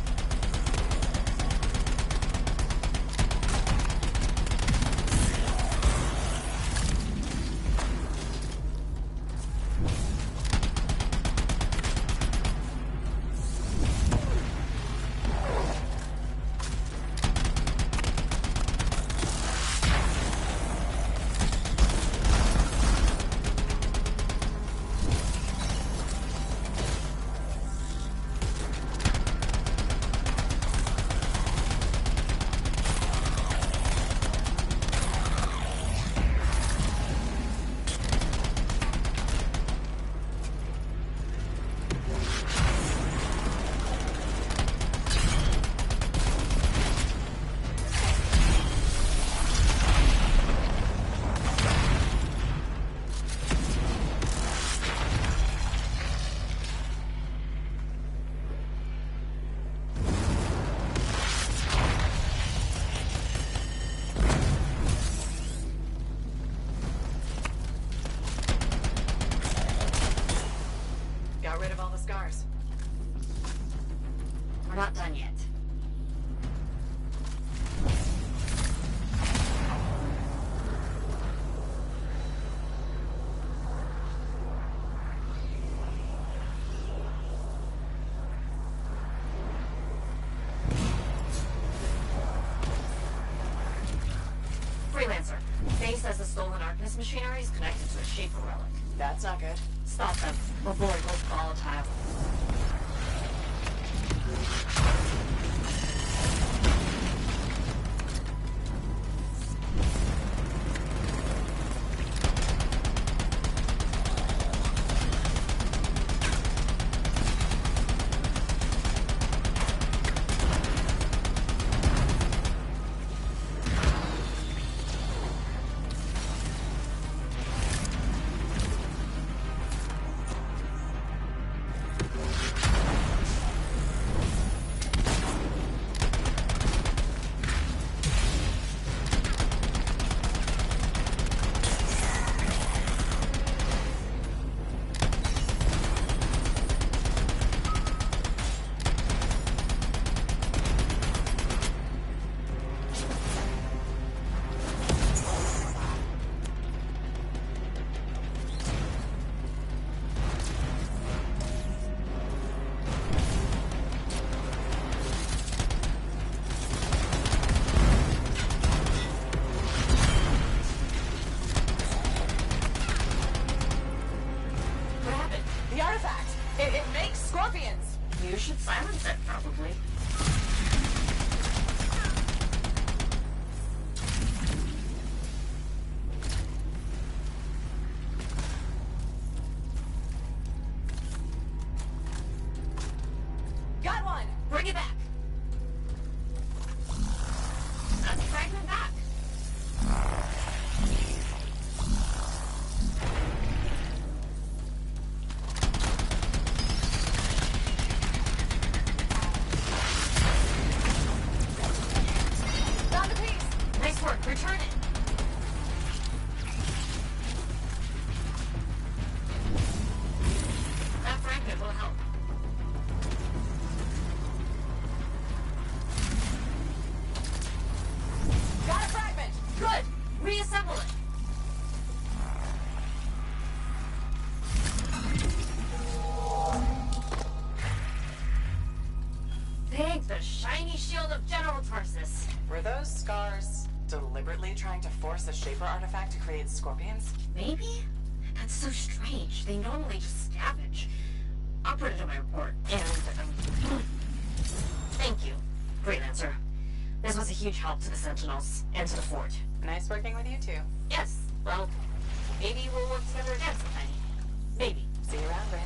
Arcanist machinery is connected to a Shaper relic. That's not good. Stop them before it goes volatile. You should silence it, probably. Got one! Bring it back! That's a fragment back! Found the piece! Nice work, return it! That fragment will help. Got a fragment! Good! Reassemble it! Thank the shiny shield of General Tarsus. Were those scars deliberately trying to force a Shaper artifact to create scorpions? Maybe? That's so strange. They normally just scavenge. I'll put it in my report. And, thank you, Freelancer. This was a huge help to the Sentinels and to the fort. Nice working with you too. Yes, well, maybe we'll work together again sometime. Maybe. See you around, Rin.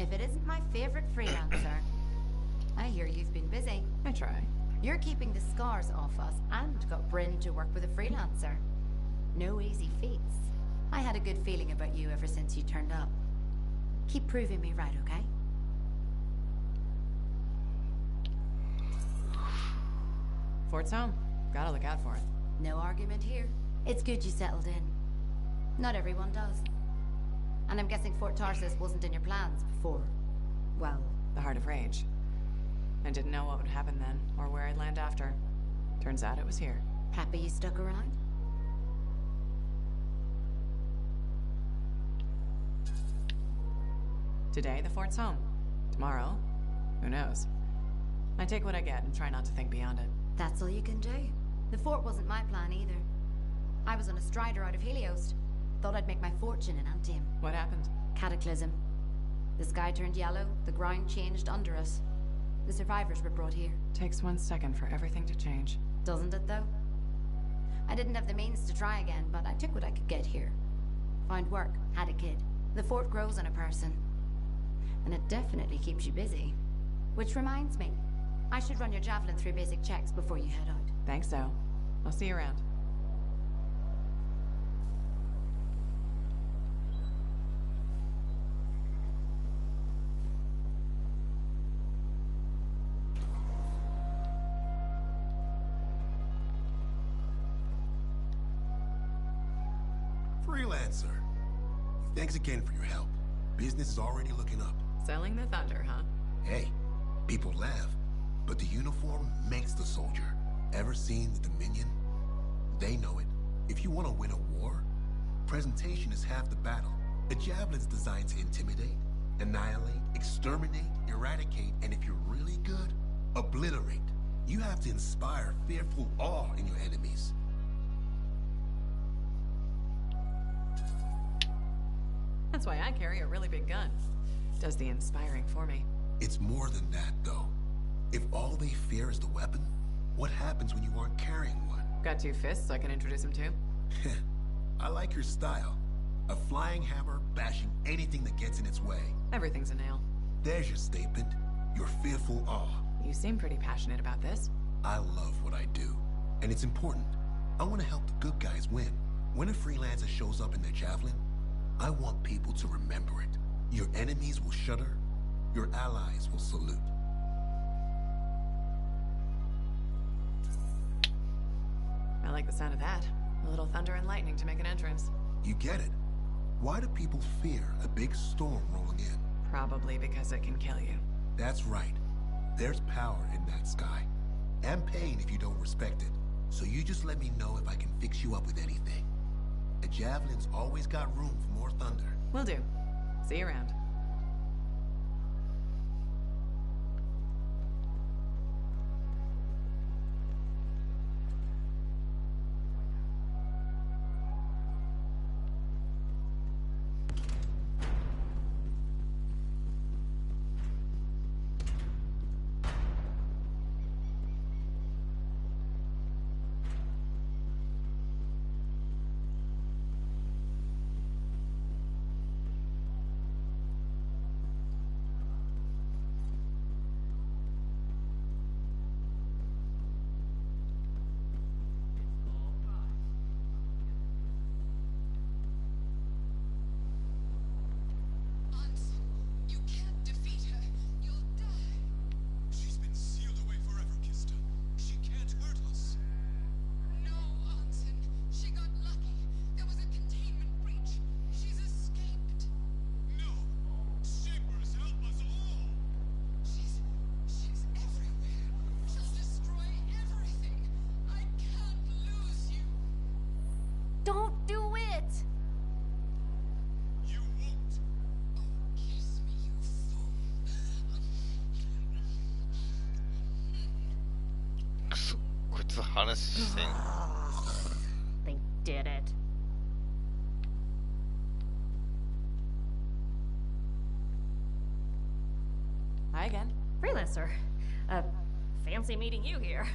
If it isn't my favorite freelancer. I hear you've been busy. I try. You're keeping the scars off us and got Bryn to work with a freelancer. No easy feats. I had a good feeling about you ever since you turned up. Keep proving me right, okay? Fort's home. Gotta look out for it. No argument here. It's good you settled in. Not everyone does. And I'm guessing Fort Tarsis wasn't in your plans before. Well, the Heart of Rage. I didn't know what would happen then, or where I'd land after. Turns out it was here. Happy you stuck around? Today, the fort's home. Tomorrow, who knows? I take what I get and try not to think beyond it. That's all you can do. The fort wasn't my plan either. I was on a strider out of Helios. Thought I'd make my fortune in Anthem. What happened? Cataclysm. The sky turned yellow, the ground changed under us. The survivors were brought here. Takes 1 second for everything to change. Doesn't it, though? I didn't have the means to try again, but I took what I could get here. Found work, had a kid. The fort grows on a person. And it definitely keeps you busy. Which reminds me, I should run your javelin through basic checks before you head out. Thanks, though. I'll see you around. Freelancer. Thanks again for your help. Business is already looking up. Selling the thunder, huh? Hey, people laugh, but the uniform makes the soldier. Ever seen the Dominion? They know it. If you want to win a war, presentation is half the battle. A javelin's designed to intimidate, annihilate, exterminate, eradicate, and if you're really good, obliterate. You have to inspire fearful awe in your enemies. That's why I carry a really big gun. Does the inspiring for me. It's more than that, though. If all they fear is the weapon, what happens when you aren't carrying one? Got 2 fists I can introduce him to? I like your style. A flying hammer bashing anything that gets in its way. Everything's a nail. There's your statement. Your fearful awe. You seem pretty passionate about this. I love what I do. And it's important. I want to help the good guys win. When a freelancer shows up in their javelin, I want people to remember it. Your enemies will shudder. Your allies will salute. I like the sound of that. A little thunder and lightning to make an entrance. You get it. Why do people fear a big storm rolling in? Probably because it can kill you. That's right. There's power in that sky. And pain if you don't respect it. So you just let me know if I can fix you up with anything. A javelin's always got room for more thunder. Will do. See you around. Don't do it! You won't. Oh, kiss me, you fool. くそ、こいつ話してん。They did it. Hi again. Freelancer. Fancy meeting you here.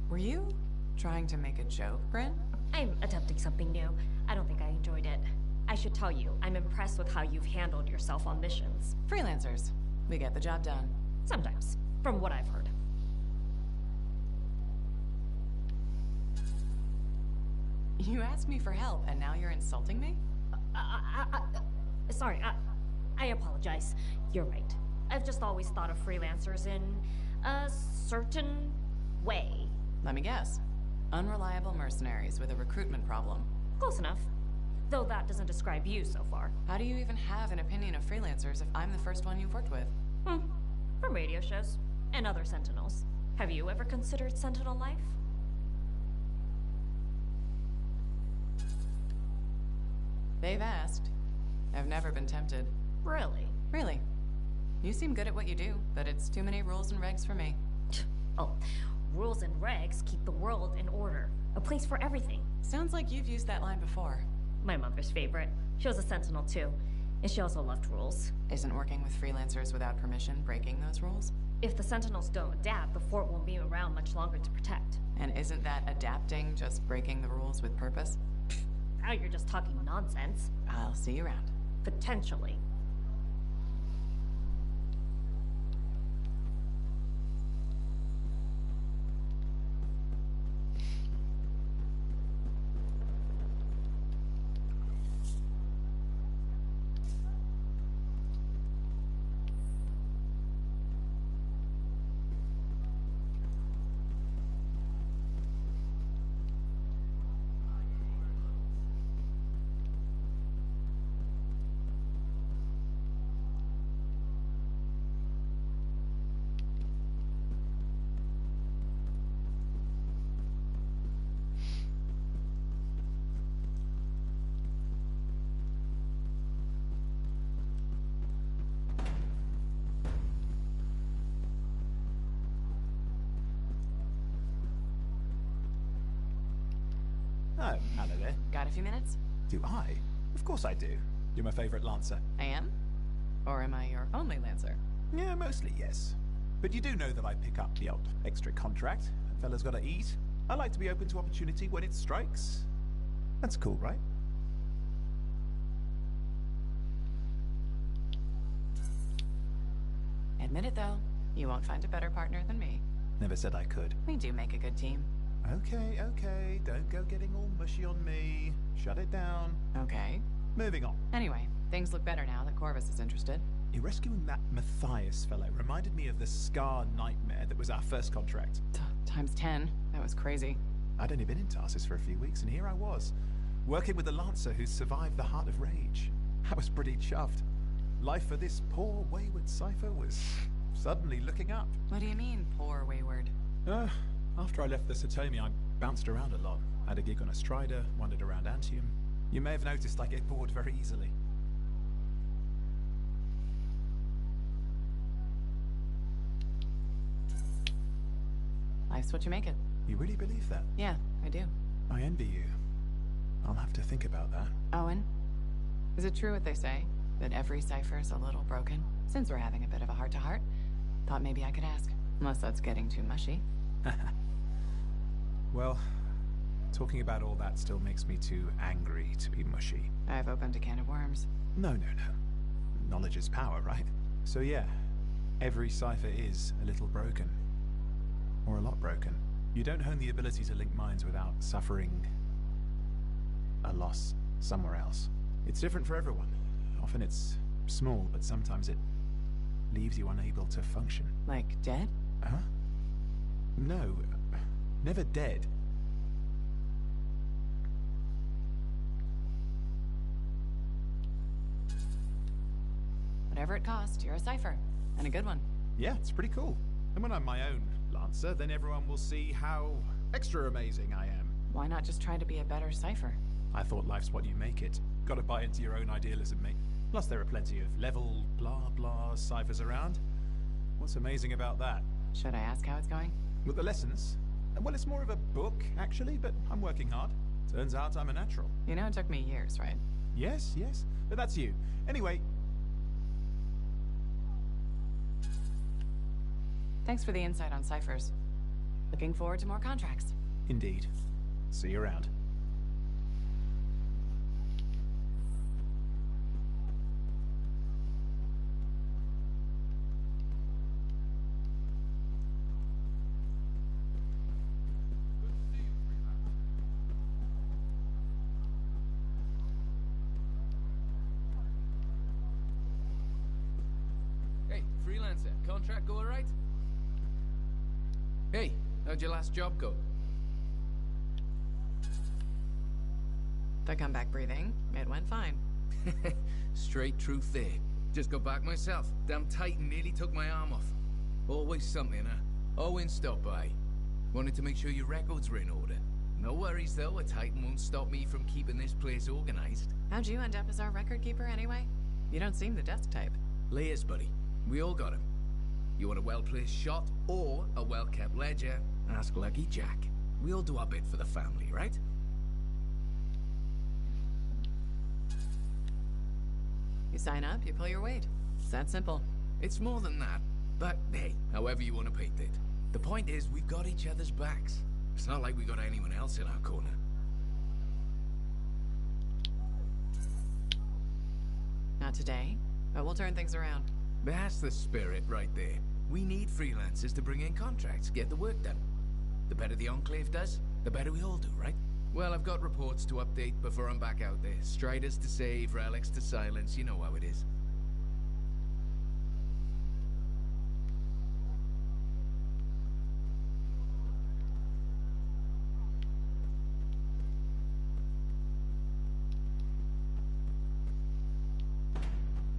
Were you trying to make a joke, Bryn? I'm attempting something new. I don't think I enjoyed it. I should tell you, I'm impressed with how you've handled yourself on missions. Freelancers. We get the job done. Sometimes, from what I've heard. You asked me for help, and now you're insulting me? Sorry, I apologize. You're right. I've just always thought of freelancers in a certain way. Let me guess. Unreliable mercenaries with a recruitment problem. Close enough. Though that doesn't describe you so far. How do you even have an opinion of freelancers if I'm the first one you've worked with? From radio shows and other Sentinels. Have you ever considered Sentinel life? They've asked. I've never been tempted. Really? Really. You seem good at what you do, but it's too many rules and regs for me. Oh, rules and regs keep the world in order. A place for everything. Sounds like you've used that line before. My mother's favorite. She was a Sentinel too, and she also loved rules. Isn't working with freelancers without permission breaking those rules? If the Sentinels don't adapt, the fort won't be around much longer to protect. And isn't that adapting just breaking the rules with purpose? Now you're just talking nonsense. I'll see you around. Potentially. Oh, hello there. Got a few minutes? Do I? Of course I do. You're my favorite Lancer. I am? Or am I your only Lancer? Yeah, mostly yes. But you do know that I pick up the odd extra contract. A fella's gotta eat. I like to be open to opportunity when it strikes. That's cool, right? Admit it though, you won't find a better partner than me. Never said I could. We do make a good team. Okay, okay. Don't go getting all mushy on me. Shut it down. Okay. Moving on. Anyway, things look better now that Corvus is interested. You're rescuing that Matthias fellow reminded me of the Scar nightmare that was our first contract. Times 10. That was crazy. I'd only been in Tarsus for a few weeks, and here I was, working with a Lancer who survived the Heart of Rage. I was pretty chuffed. Life for this poor, wayward cipher was suddenly looking up. What do you mean, poor wayward? After I left the Satomi, I bounced around a lot. Had a gig on a Strider, wandered around Anthem. You may have noticed I get bored very easily. Life's what you make it. You really believe that? Yeah, I do. I envy you. I'll have to think about that. Owen, is it true what they say? That every cipher's a little broken? Since we're having a bit of a heart-to-heart, thought maybe I could ask. Unless that's getting too mushy. Well, talking about all that still makes me too angry to be mushy. I've opened a can of worms. No. Knowledge is power, right? So yeah, every cipher is a little broken. Or a lot broken. You don't hone the ability to link minds without suffering a loss somewhere else. It's different for everyone. Often it's small, but sometimes it leaves you unable to function. Like dead? Huh? No, never dead. Whatever it costs, you're a cipher. And a good one. Yeah, it's pretty cool. And when I'm my own Lancer, then everyone will see how extra amazing I am. Why not just try to be a better cipher? I thought life's what you make it. Gotta buy into your own idealism, mate. Plus there are plenty of level, blah blah ciphers around. What's amazing about that? Should I ask how it's going? With the lessons? Well, it's more of a book, actually, but I'm working hard. Turns out I'm a natural. You know it took me years, right? Yes, but that's you. Anyway. Thanks for the insight on ciphers. Looking forward to more contracts. Indeed. See you around. Hey, freelancer, contract go alright? Hey, how'd your last job go? If I come back breathing, it went fine. Straight truth there. Just got back myself. Damn Titan nearly took my arm off. Always something, huh? Owen stopped by. Wanted to make sure your records were in order. No worries though, a Titan won't stop me from keeping this place organized. How'd you end up as our record keeper anyway? You don't seem the desk type. Layers, buddy. We all got him. You want a well-placed shot or a well-kept ledger? Ask Lucky Jack. We all do our bit for the family, right? You sign up, you pull your weight. It's that simple. It's more than that. But hey, however you want to paint it. The point is, we've got each other's backs. It's not like we got anyone else in our corner. Not today, but we'll turn things around. That's the spirit right there. We need freelancers to bring in contracts, get the work done. The better the Enclave does, the better we all do, right? Well, I've got reports to update before I'm back out there. Striders to save, relics to silence, you know how it is.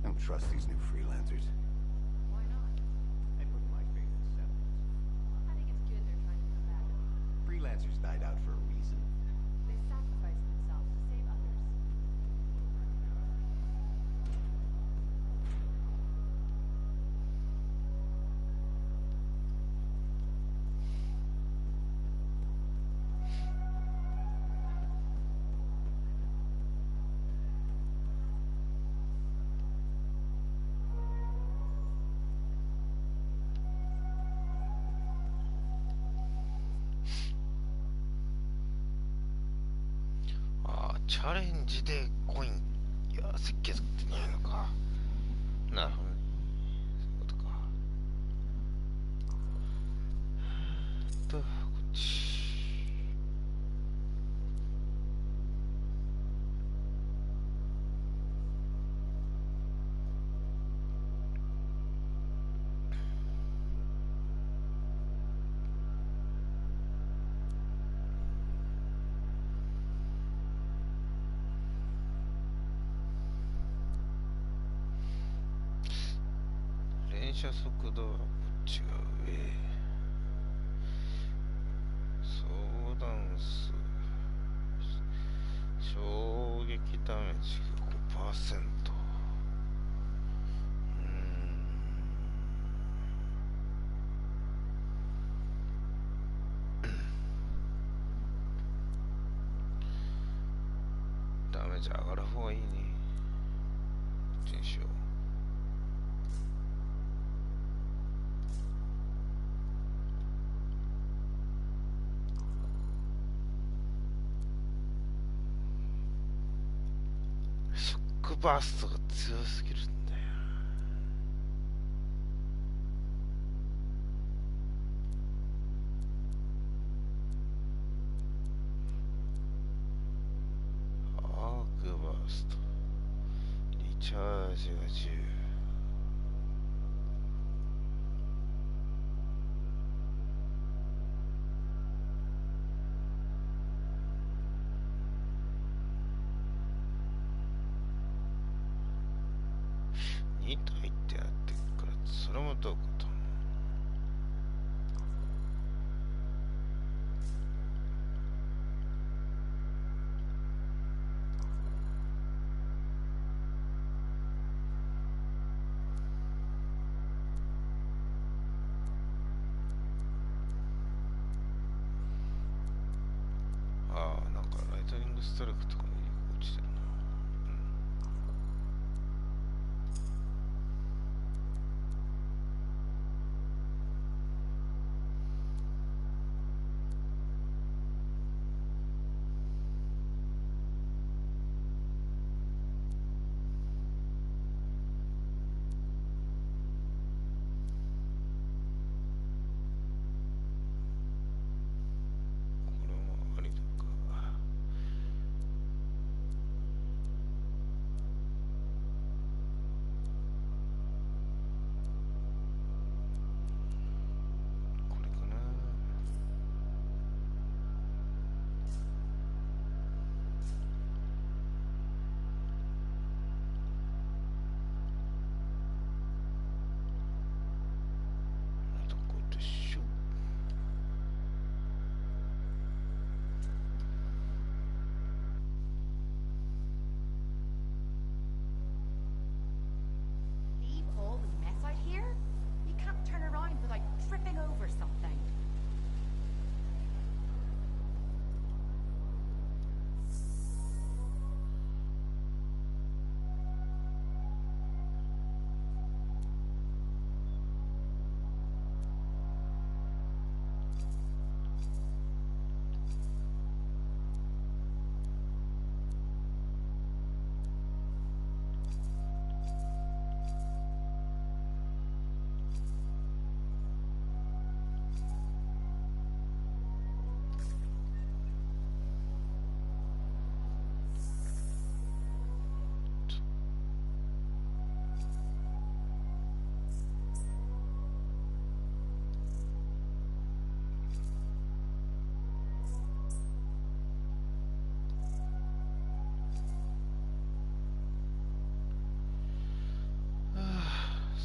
Don't trust these new freelancers. Why not? I put my faith in settlers. I think it's good they're trying to come back. Freelancers died out for a reason. They sacrificed themselves to save others.チャレンジでコインや設計作ってないのか。なるほどね。そういうことか。こっち。連射速度はこっちが上。相談数。衝撃ダメージが 5%。ダメージ上がる方がいいね。こっちにしよう。ショックバーストが強すぎるんだよ。アークバーストリチャージが10。2体ってやってるから、それもどういうこと？ああ、なんかライトニングストライクとかに落ちてるな。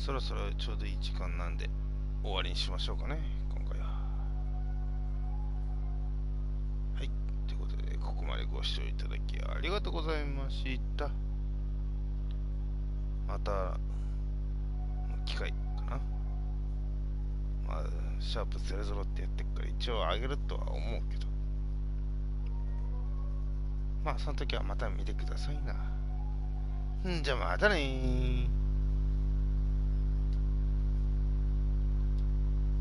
そろそろちょうどいい時間なんで終わりにしましょうかね、今回は。はい、ということでここまでご視聴いただきありがとうございました。また機会かな。まあシャープ00ってやってっから一応上げるとは思うけど、まあその時はまた見てくださいな。じゃあまたねー。